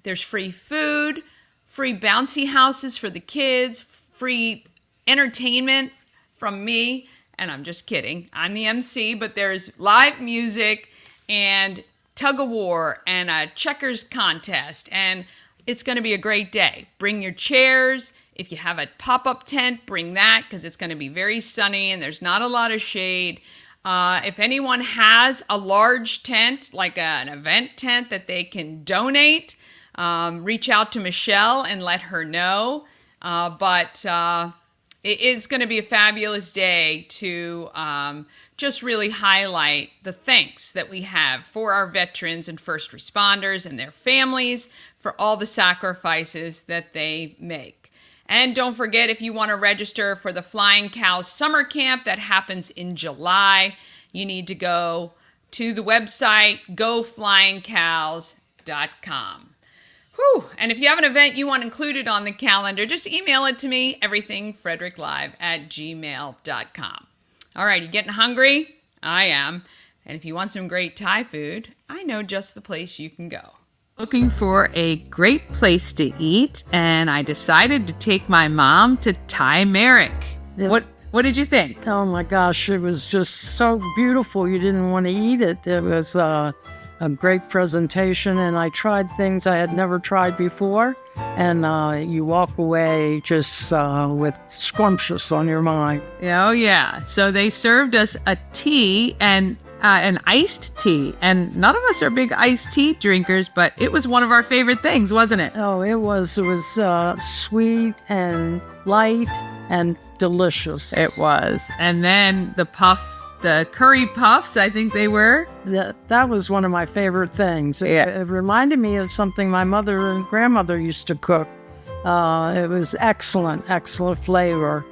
There's free food, free bouncy houses for the kids, free entertainment from me. And I'm just kidding. I'm the MC, but there's live music and tug of war and a checkers contest, and it's going to be a great day. Bring your chairs. If you have a pop-up tent, bring that, because it's going to be very sunny and there's not a lot of shade. If anyone has a large tent, like an event tent that they can donate, reach out to Michelle and let her know. But it's going to be a fabulous day to just really highlight the thanks that we have for our veterans and first responders and their families for all the sacrifices that they make. And don't forget, if you want to register for the Flying Cows Summer Camp that happens in July, you need to go to the website, goflyingcows.com. Whew. And if you have an event you want included on the calendar, just email it to me, everythingfredericklive@gmail.com. All right, you getting hungry? I am. And if you want some great Thai food, I know just the place you can go. Looking for a great place to eat, and I decided to take my mom to Thai Merrick. Yeah. What did you think? Oh my gosh, it was just so beautiful. You didn't want to eat it. It was a great presentation, and I tried things I had never tried before. And you walk away just with scrumptious on your mind. Oh, yeah. So they served us a tea and an iced tea. And none of us are big iced tea drinkers, but it was one of our favorite things, wasn't it? Oh, it was sweet and light and delicious. It was. And then the curry puffs, I think they were. That was one of my favorite things. Yeah. It reminded me of something my mother and grandmother used to cook. It was excellent flavor.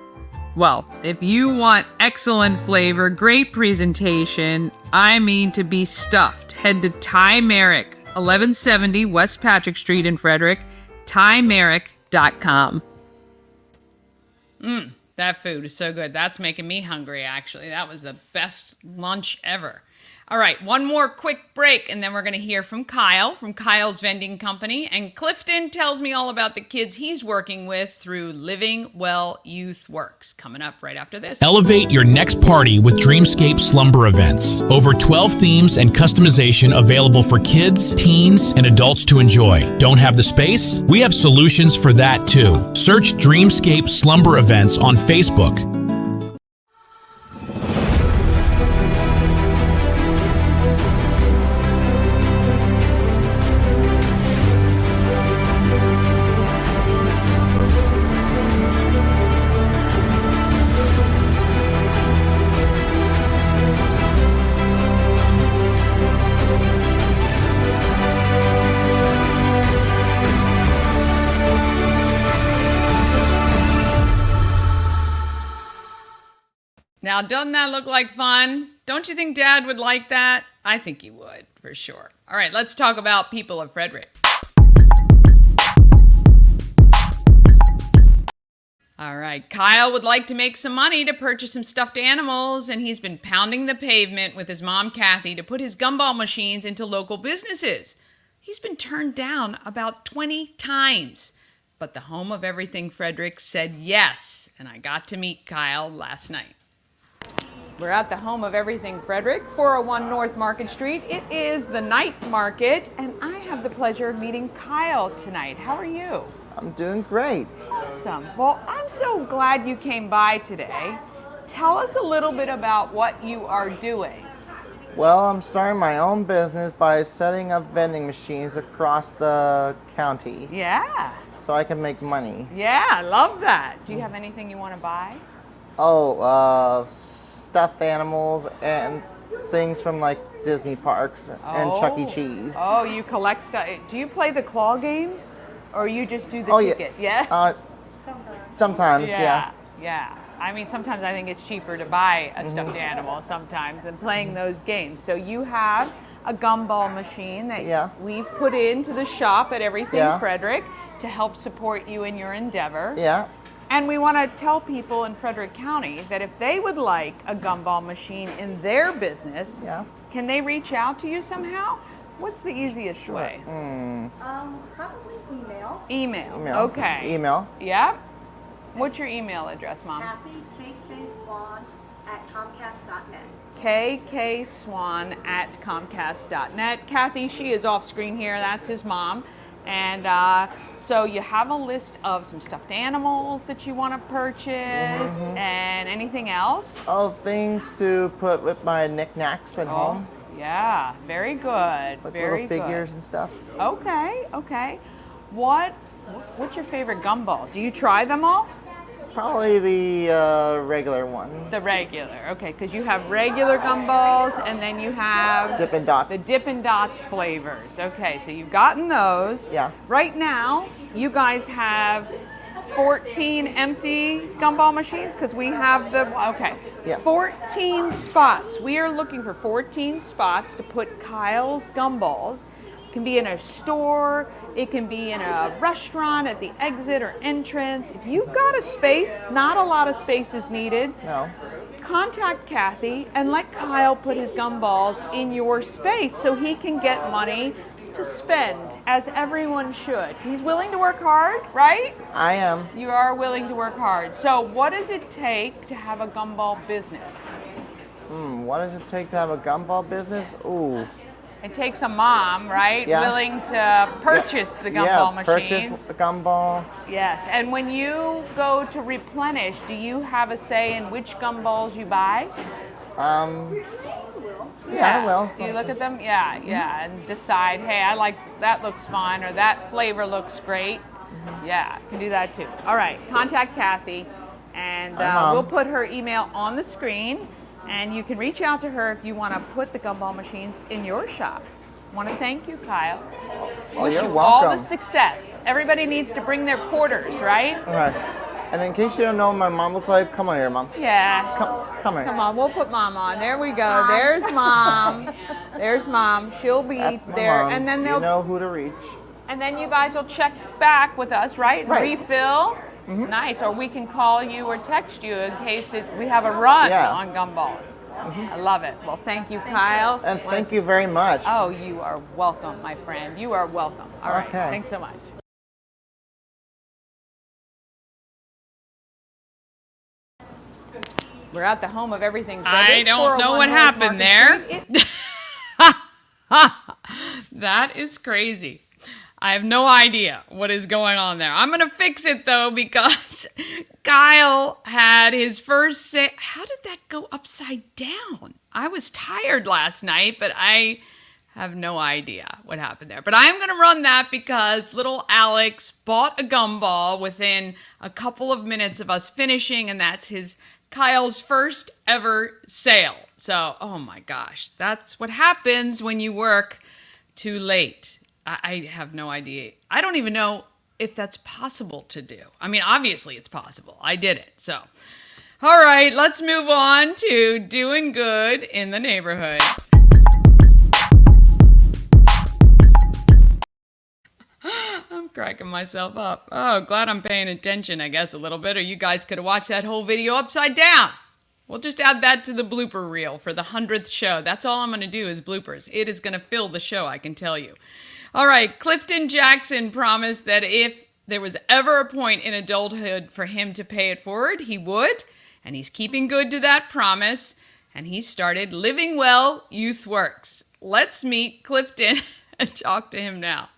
Well, if you want excellent flavor, great presentation, I mean to be stuffed, head to Thai Merrick, 1170 West Patrick Street in Frederick, thaimerrick.com. That food is so good. That's making me hungry, actually. That was the best lunch ever. All right, one more quick break, and then we're going to hear from Kyle from Kyle's Vending Company. And Clifton tells me all about the kids he's working with through Living Well Youth Works. Coming up right after this. Elevate your next party with Dreamscape Slumber Events. Over 12 themes and customization available for kids, teens, and adults to enjoy. Don't have the space? We have solutions for that too. Search Dreamscape Slumber Events on Facebook. Now, doesn't that look like fun? Don't you think Dad would like that? I think he would, for sure. All right, let's talk about people of Frederick. All right, Kyle would like to make some money to purchase some stuffed animals, and he's been pounding the pavement with his mom, Kathy, to put his gumball machines into local businesses. He's been turned down about 20 times. But the home of everything Frederick said yes, and I got to meet Kyle last night. We're at the home of everything Frederick, 401 North Market Street. It is the night market, and I have the pleasure of meeting Kyle tonight. How are you? I'm doing great. Awesome. Well, I'm so glad you came by today. Tell us a little bit about what you are doing. Well, I'm starting my own business by setting up vending machines across the county Yeah. so I can make money. Yeah, I love that. Do you have anything you want to buy? Oh, stuffed animals and things from like Disney parks and Chuck E. Cheese. Oh, you collect stuff. Do you play the claw games? Or you just do the Oh, ticket? Yeah? Sometimes, yeah. Yeah. I mean, sometimes I think it's cheaper to buy a stuffed animal sometimes than playing those games. So you have a gumball machine that we've put into the shop at Everything Frederick to help support you in your endeavor. Yeah. And we want to tell people in Frederick County that if they would like a gumball machine in their business, can they reach out to you somehow? What's the easiest way? Probably email. Email. Okay. Email. Yep. What's your email address, Mom? Kathy, KKSwan at Comcast.net. KKSwan at Comcast.net. Kathy, she is off screen here. That's his mom. And so you have a list of some stuffed animals that you want to purchase and anything else? Oh, things to put with my knickknacks at home. Yeah, very good. Like very little figures good. and stuff. Okay. What's your favorite gumball? Do you try them all? Probably the regular one. The regular, okay, because you have regular gumballs and then you have Dippin' Dots. the Dippin' Dots flavors. Okay, so you've gotten those. Yeah. Right now, you guys have 14 empty gumball machines because we have Yes. 14 spots. We are looking for 14 spots to put Kyle's gumballs. It can be in a store, it can be in a restaurant at the exit or entrance. If you've got a space, not a lot of space is needed. No. Contact Kathy and let Kyle put his gumballs in your space so he can get money to spend, as everyone should. He's willing to work hard, right? I am. You are willing to work hard. So what does it take to have a gumball business? What does it take to have a gumball business? Ooh. It takes a mom, right? Yeah. Willing to purchase the gumball machines. Purchase the gumball. Yes, and when you go to replenish, do you have a say in which gumballs you buy? Yeah, I will. Do you look at them? Yeah, and decide, hey, I like, that looks fun, or that flavor looks great. Yeah, can do that too. All right, contact Kathy, and we'll put her email on the screen, and you can reach out to her if you want to put the gumball machines in your shop. I want to thank you, Kyle. Oh, you're welcome. All the success. Everybody needs to bring their quarters, right? All right. And in case you don't know what my mom looks like, come on here, Mom. Yeah. Come here. Come on, we'll put Mom on. There we go. There's Mom. There's Mom. She'll be That's my there, mom. and then You know who to reach. and then you guys will check back with us, right? And Right. refill. Nice. Or we can call you or text you in case we have a run Yeah. on gumballs. I love it. Well, thank you, Kyle. And thank you very much. Oh, you are welcome, my friend. You are welcome. All right. Okay. Thanks so much. We're at the home of everything. I don't know what happened there. That is crazy. I have no idea what is going on there. I'm going to fix it, though, because Kyle had his first say. How did that go upside down? I was tired last night, but I have no idea what happened there. But I'm going to run that because little Alex bought a gumball within a couple of minutes of us finishing, and that's Kyle's first ever sale. So, oh my gosh, that's what happens when you work too late. I have no idea. I don't even know if that's possible to do. I mean, obviously it's possible. I did it. So, all right, let's move on to doing good in the neighborhood. I'm cracking myself up. Oh, glad I'm paying attention, I guess, a little bit, or you guys could have watched that whole video upside down. We'll just add that to the blooper reel for the 100th show. That's all I'm going to do is bloopers. It is going to fill the show, I can tell you. All right, Clifton Jackson promised that if there was ever a point in adulthood for him to pay it forward, he would, and he's keeping good to that promise, and he started Living Well Youth Works. Let's meet Clifton and talk to him now.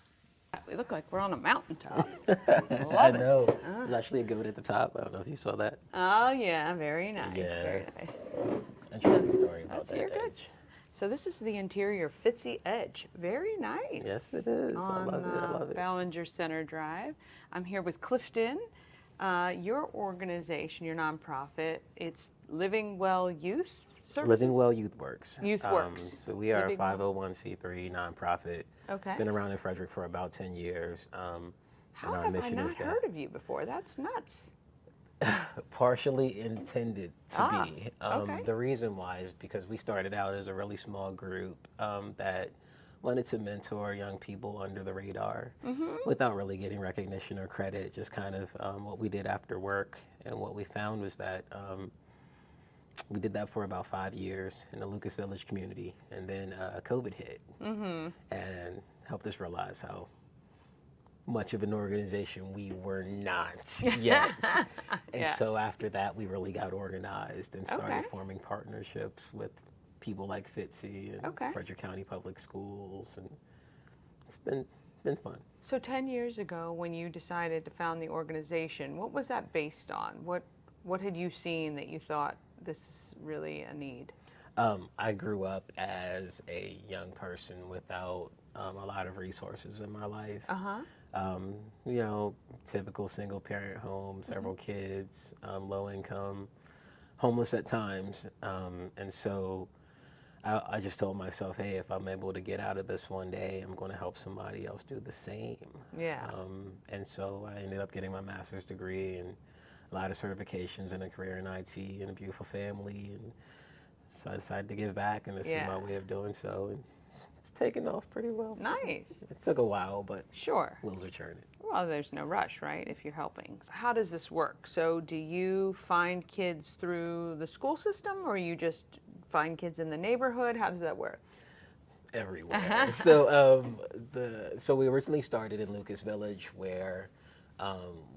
We look like we're on a mountaintop. I know. There's actually a goat at the top. I don't know if you saw that. Oh, yeah, very nice. Yeah. Very nice. Interesting story about that You're good. edge. So this is the interior Fitzy Edge. Very nice. Yes, it is. On, I love it. I love it. Ballinger Center Drive. I'm here with Clifton. Your organization, your nonprofit, it's Living Well Youth Services? Living Well Youth Works. Youth Works. So we are Living a 501c3 nonprofit. Okay. Been around in Frederick for about 10 years. How and our have I mission not is to heard of you before? That's nuts. partially intended to be. Okay. The reason why is because we started out as a really small group that wanted to mentor young people under the radar without really getting recognition or credit, just kind of what we did after work. And what we found was that we did that for about 5 years in the Lucas Village community. And then COVID hit and helped us realize how much of an organization we were not yet. And so after that, we really got organized and started forming partnerships with people like Fitzy and Frederick County Public Schools. And it's been fun. So 10 years ago, when you decided to found the organization, what was that based on? What had you seen that you thought this is really a need? I grew up as a young person without a lot of resources in my life. You know, typical single parent home, several kids, low income, homeless at times. And so I just told myself, hey, if I'm able to get out of this one day, I'm going to help somebody else do the same. Yeah. And so I ended up getting my master's degree and a lot of certifications and a career in IT and a beautiful family. And so I decided to give back, and this is my way of doing so. And it's taken off pretty well. Nice. It took a while, but sure, wheels are churning. Well, there's no rush, right, if you're helping. How does this work? So do you find kids through the school system, or you just find kids in the neighborhood? How does that work? Everywhere. So we originally started in Lucas Village, where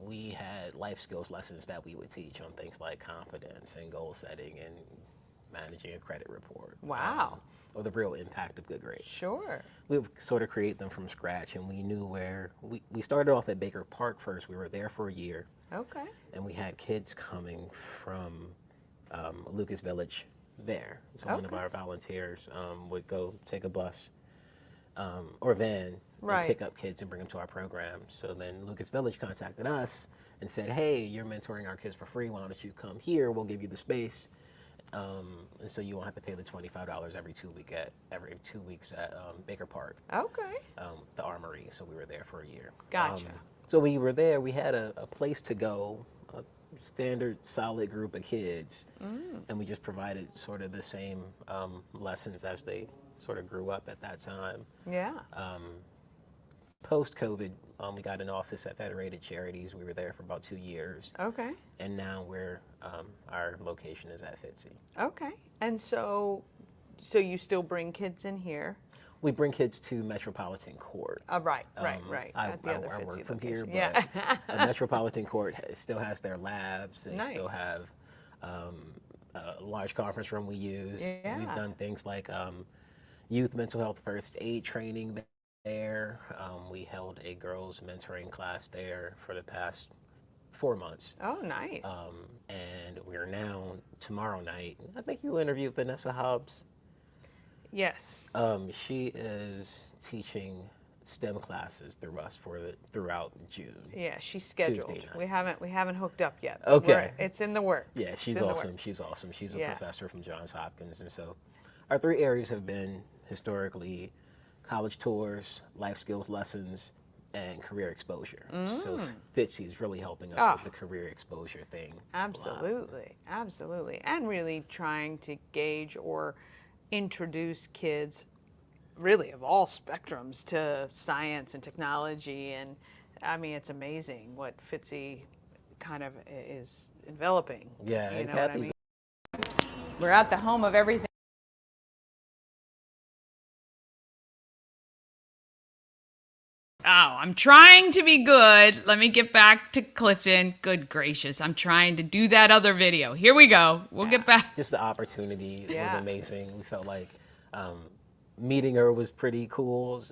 we had life skills lessons that we would teach on things like confidence and goal setting and managing a credit report. Wow. Or the real impact of good grades. Sure. We would sort of create them from scratch, and we knew where, we started off at Baker Park first. We were there for a year. Okay. And we had kids coming from Lucas Village there. So one of our volunteers would go take a bus or van and pick up kids and bring them to our program. So then Lucas Village contacted us and said, hey, you're mentoring our kids for free. Why don't you come here? We'll give you the space. And so you won't have to pay the $25 every 2 weeks at Baker Park. Okay. The Armory. So we were there for a year. Gotcha. So we were there. We had a place to go, a standard, solid group of kids, and we just provided sort of the same lessons as they sort of grew up at that time. Yeah. Post-COVID, we got an office at Federated Charities. We were there for about 2 years. Okay. And now we're, our location is at Fitzy. Okay. And so you still bring kids in here? We bring kids to Metropolitan Court. Right. I work from here, but Metropolitan Court still has their labs. They still have a large conference room we use. Yeah. We've done things like youth mental health first aid training there. We held a girls mentoring class there for the past 4 months. Oh, nice. And we're now, tomorrow night, I think you interviewed Vanessa Hobbs. Yes. She is teaching STEM classes through us throughout June. Yeah, she's scheduled. We haven't hooked up yet. Okay. It's in the works. Yeah, she's awesome. She's awesome. She's a professor from Johns Hopkins, and so our 3 areas have been historically college tours, life skills lessons, and career exposure. So Fitzy is really helping us with the career exposure thing. Absolutely, absolutely, and really trying to gauge or introduce kids really of all spectrums to science and technology. And I mean, it's amazing what Fitzy kind of is enveloping. Yeah, you and know what I Kathy's mean? We're at the home of everything. Oh, I'm trying to be good. Let me get back to Clifton. Good gracious. I'm trying to do that other video. Here we go. We'll get back. just the opportunity was amazing. We felt like meeting her was pretty cool.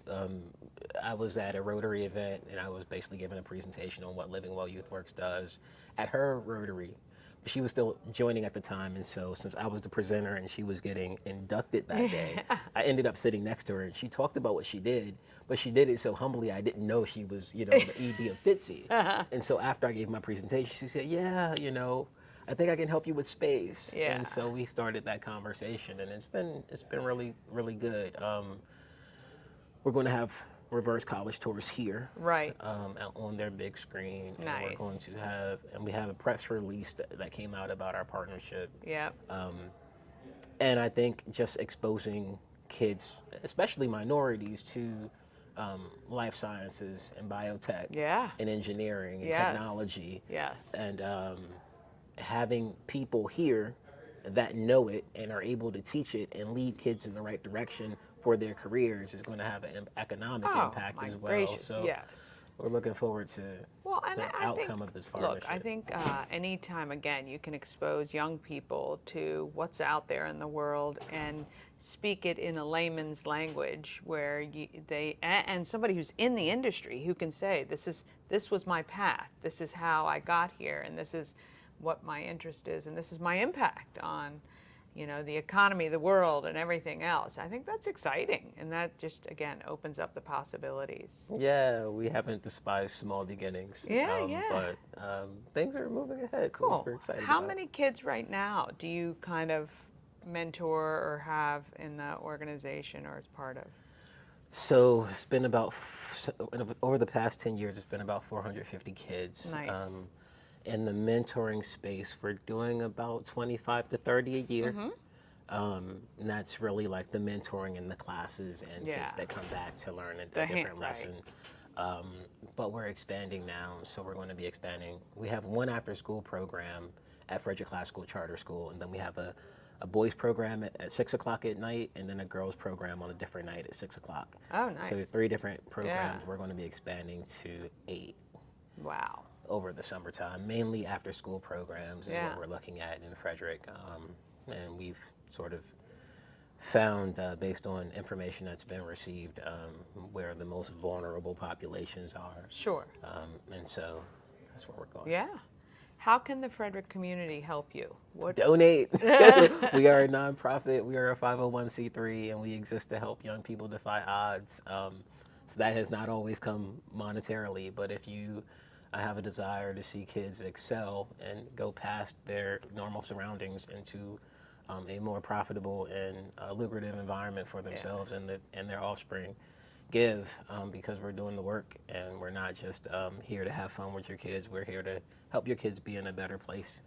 I was at a Rotary event, and I was basically giving a presentation on what Living Well Youth Works does at her Rotary. She was still joining at the time, and so since I was the presenter and she was getting inducted that day, I ended up sitting next to her, and she talked about what she did, but she did it so humbly I didn't know she was, the ED of Fitzy. And so after I gave my presentation, she said, yeah, I think I can help you with space. Yeah. And so we started that conversation, and it's been really, really good. We're going to have reverse college tours here, Right. out on their big screen. And Nice. we're going to have, and we have a press release that came out about our partnership. Yep. And I think just exposing kids, especially minorities, to life sciences and biotech and engineering and technology. Yes. And having people here that know it and are able to teach it and lead kids in the right direction for their careers is going to have an economic impact as well. Gracious, so yes. we're looking forward to And the I outcome think, of this partnership. Look, I think anytime, again, you can expose young people to what's out there in the world and speak it in a layman's language where and somebody who's in the industry who can say, this was my path, this is how I got here, and this is what my interest is, and this is my impact on the economy, the world, and everything else. I think that's exciting, and that just, again, opens up the possibilities. Yeah, we haven't despised small beginnings. But things are moving ahead. Cool. We're excited How about many kids right now do you kind of mentor or have in the organization or as part of? So it's been about, over the past 10 years, it's been about 450 kids. Nice. In the mentoring space, we're doing about 25 to 30 a year. And that's really like the mentoring in the classes and kids that come back to learn a different lesson. But we're expanding now, so we're going to be expanding. We have one after-school program at Frederick High School Charter School, and then we have a boys program at 6 o'clock at night, and then a girls program on a different night at 6 o'clock. Oh, nice. So there's 3 different programs. We're going to be expanding to 8. Wow. Over the summertime, mainly after-school programs is what we're looking at in Frederick, and we've sort of found, based on information that's been received, where the most vulnerable populations are. Sure. And so that's where we're going. Yeah. How can the Frederick community help you? Donate. We are a nonprofit. We are a 501c3, and we exist to help young people defy odds. So that has not always come monetarily, but if you have a desire to see kids excel and go past their normal surroundings into a more profitable and lucrative environment for themselves and their offspring, give, because we're doing the work, and we're not just here to have fun with your kids. We're here to help your kids be in a better place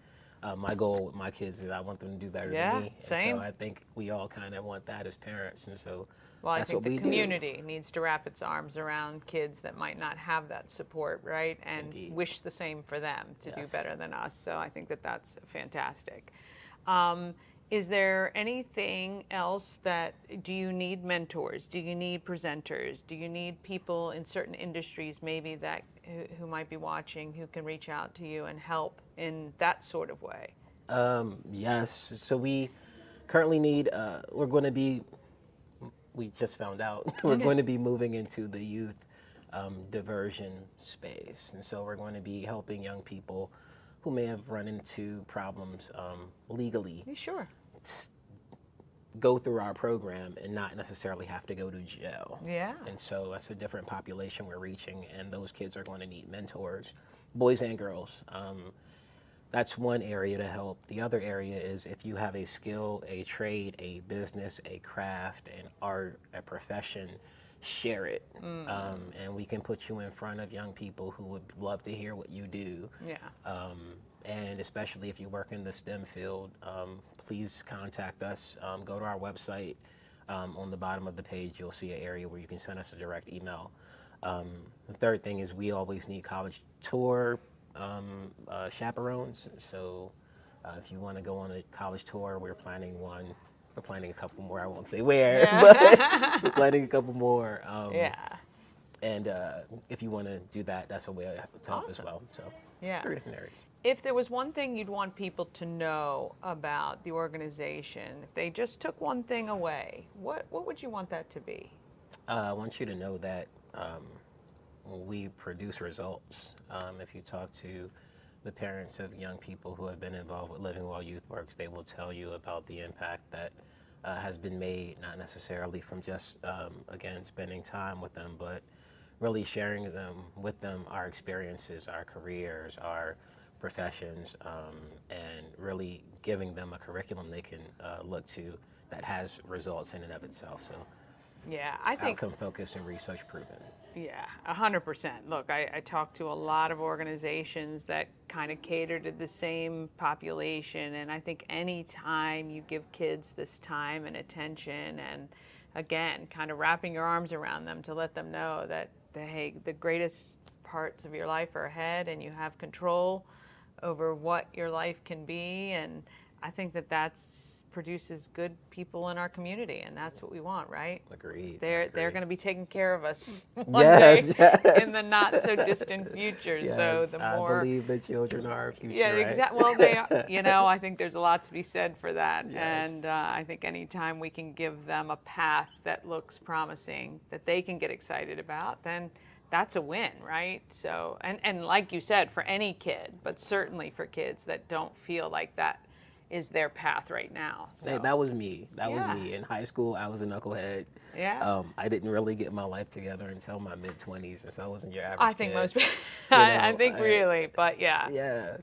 My goal with my kids is I want them to do better Yeah, than me. same. And so I think we all kind of want that as parents, and so Well, I that's think what the we do. community needs to wrap its arms around kids that might not have that support, right? And Indeed. wish the same for them to do Yes. better than us. So I think that that's fantastic. Is there anything else do you need mentors? Do you need presenters? Do you need people in certain industries maybe that who might be watching who can reach out to you and help in that sort of way? Yes. So we currently need. We're going to be. We just found out we're going to be moving into the youth diversion space, and so we're going to be helping young people who may have run into problems legally Sure. go through our program and not necessarily have to go to jail. Yeah. And so that's a different population we're reaching, and those kids are going to need mentors, boys and girls. That's one area to help. The other area is if you have a skill, a trade, a business, a craft, an art, a profession, share it. And we can put you in front of young people who would love to hear what you do. Yeah. And especially if you work in the STEM field, please contact us. Go to our website. On the bottom of the page, you'll see an area where you can send us a direct email. The third thing is we always need college tour chaperones. So if you want to go on a college tour, we're planning one. We're planning a couple more. I won't say where, but we're planning a couple more. Yeah. And if you want to do that, that's a way to help as Awesome. well. So Yeah. 3 different areas. If there was one thing you'd want people to know about the organization, if they just took one thing away, what would you want that to be? I want you to know that we produce results. If you talk to the parents of young people who have been involved with Living Well Youth Works, they will tell you about the impact that has been made, not necessarily from just, again, spending time with them, but really sharing with them our experiences, our careers, our professions, and really giving them a curriculum they can look to that has results in and of itself. So Yeah, I think outcome focused and research proven. Yeah, 100%. Look, I talk to a lot of organizations that kind of cater to the same population, and I think any time you give kids this time and attention, and again, kind of wrapping your arms around them to let them know that hey, the greatest parts of your life are ahead, and you have control over what your life can be, and I think that's produces good people in our community, and that's what we want, right? Agreed. They're going to be taking care of us one Yes, day yes. in the not so distant future. So Yes, the I more, believe that children are our future. yeah, right? exactly. Well, they are. You know, I think there's a lot to be said for that, Yes. and I think anytime we can give them a path that looks promising, that they can get excited about, then that's a win, right? So, and like you said, for any kid, but certainly for kids that don't feel like that is their path right now. So. Hey, that was me. That Yeah. was me. In high school, I was a knucklehead. Yeah. I didn't really get my life together until my mid-20s, and so I wasn't your average I think kid. most people, You I know, think really, but yeah. Yeah.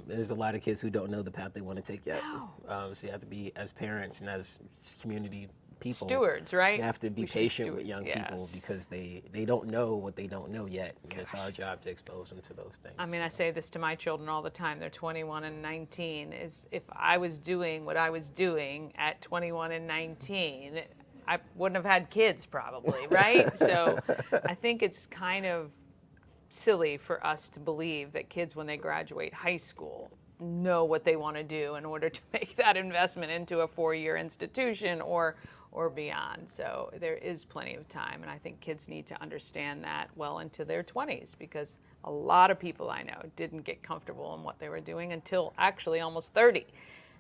There's a lot of kids who don't know the path they want to take yet. So you have to be, as parents and as community people, Stewards, right? you have to be We should be patient with stewards, young people yes. because they don't know what they don't know yet. And it's our job to expose them to those things. I mean, I say this to my children all the time. They're 21 and 19. Is if I was doing what I was doing at 21 and 19, I wouldn't have had kids probably, right? So I think it's kind of silly for us to believe that kids, when they graduate high school, know what they want to do in order to make that investment into a 4-year institution or beyond. So there is plenty of time, and I think kids need to understand that well into their 20s, because a lot of people I know didn't get comfortable in what they were doing until actually almost 30.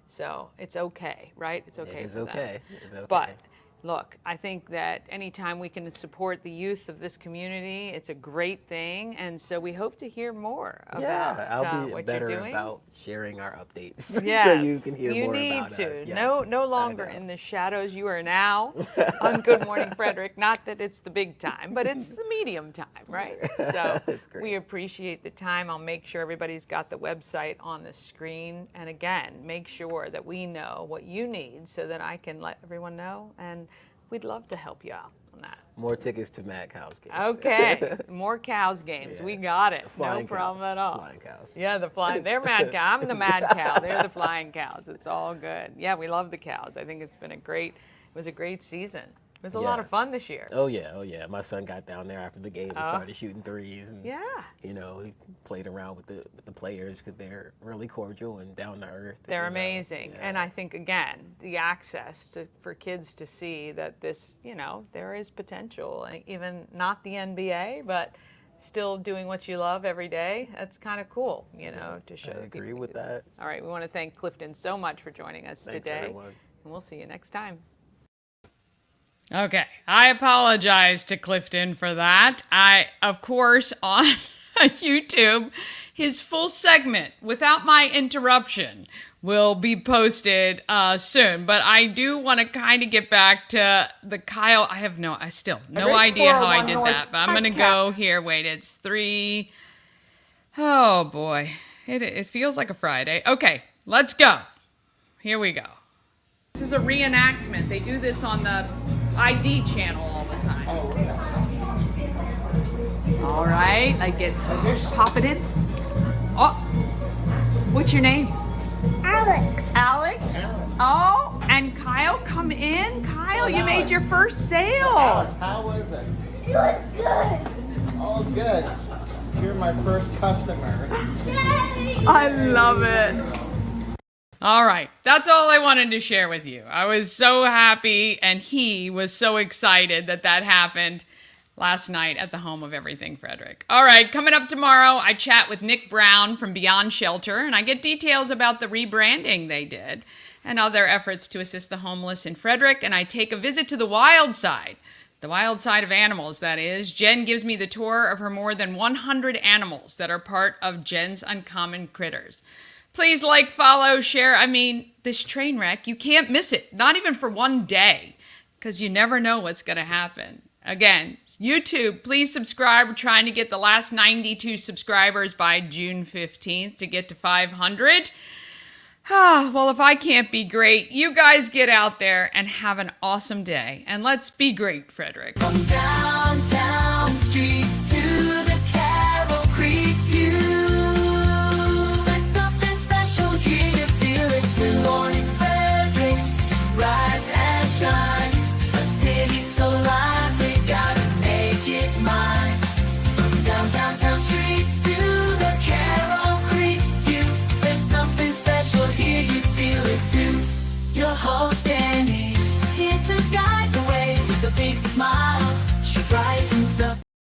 So it's okay, right? It's okay. It is for them. okay. It's okay. But look, I think that anytime we can support the youth of this community, it's a great thing. And so we hope to hear more about I'll be what better you're doing. about sharing our updates. Yes, so you can hear more need about to. us. Yes, No I longer know. in the shadows. You are now on Good Morning Frederick. Not that it's the big time, but it's the medium time, right? So That's great. we appreciate the time. I'll make sure everybody's got the website on the screen. And again, make sure that we know what you need so that I can let everyone know. And we'd love to help you out. on that. More tickets to Mad Cows games. Okay, more cows games. Yeah. We got it. No Flying problem cows. at all. Flying cows. Yeah, the flying. They're mad cow. I'm the mad cow. They're the flying cows. It's all good. Yeah, we love the cows. I think it was a great season. It was a lot Yeah. of fun this year. Oh yeah. My son got down there after the game and started shooting threes, and Yeah. he played around with the players because they're really cordial and down to earth. They're amazing. Yeah. And I think, again, the access for kids to see that this, there is potential, and even not the NBA, but still doing what you love every day. That's kind of cool, to show I agree people with do that. All right, we want to thank Clifton so much for joining us Thanks, today. everyone. And we'll see you next time. Okay, I apologize to Clifton for that. Of course, on YouTube, his full segment, without my interruption, will be posted soon. But I do want to kind of get back to the Kyle. I still no idea how I did that, but I'm going to go here. Wait, it's 3. Oh, boy. It feels like a Friday. Okay, let's go. Here we go. This is a reenactment. They do this on the ID channel all the time. All right, pop it in. Oh, what's your name? Alex. Alex? Oh, and Kyle, come in. Kyle, you made your first sale. Alex, how was it? It was good. All good. You're my first customer. Daddy. I love it. All right, that's all I wanted to share with you. I was so happy, and he was so excited that happened last night at the home of Everything Frederick. All right, coming up tomorrow, I chat with Nick Brown from Beyond Shelter, and I get details about the rebranding they did and other efforts to assist the homeless in Frederick, and I take a visit to the wild side of animals, that is. Jen gives me the tour of her more than 100 animals that are part of Jen's Uncommon Critters. Please like, follow, share. This train wreck, you can't miss it, not even for one day, because you never know what's going to happen. Again, YouTube, please subscribe. We're trying to get the last 92 subscribers by June 15th to get to 500. Well, if I can't be great, you guys get out there and have an awesome day. And let's be great, Frederick. From downtown streets to the Carroll Creek view. There's something special here, you feel it too. Morning Frederick, rise and shine. A city so lively, gotta make it mine. From downtown streets to the Carroll Creek view. There's something special here, you feel it too. Your host Dani, here to guide the way with a big smile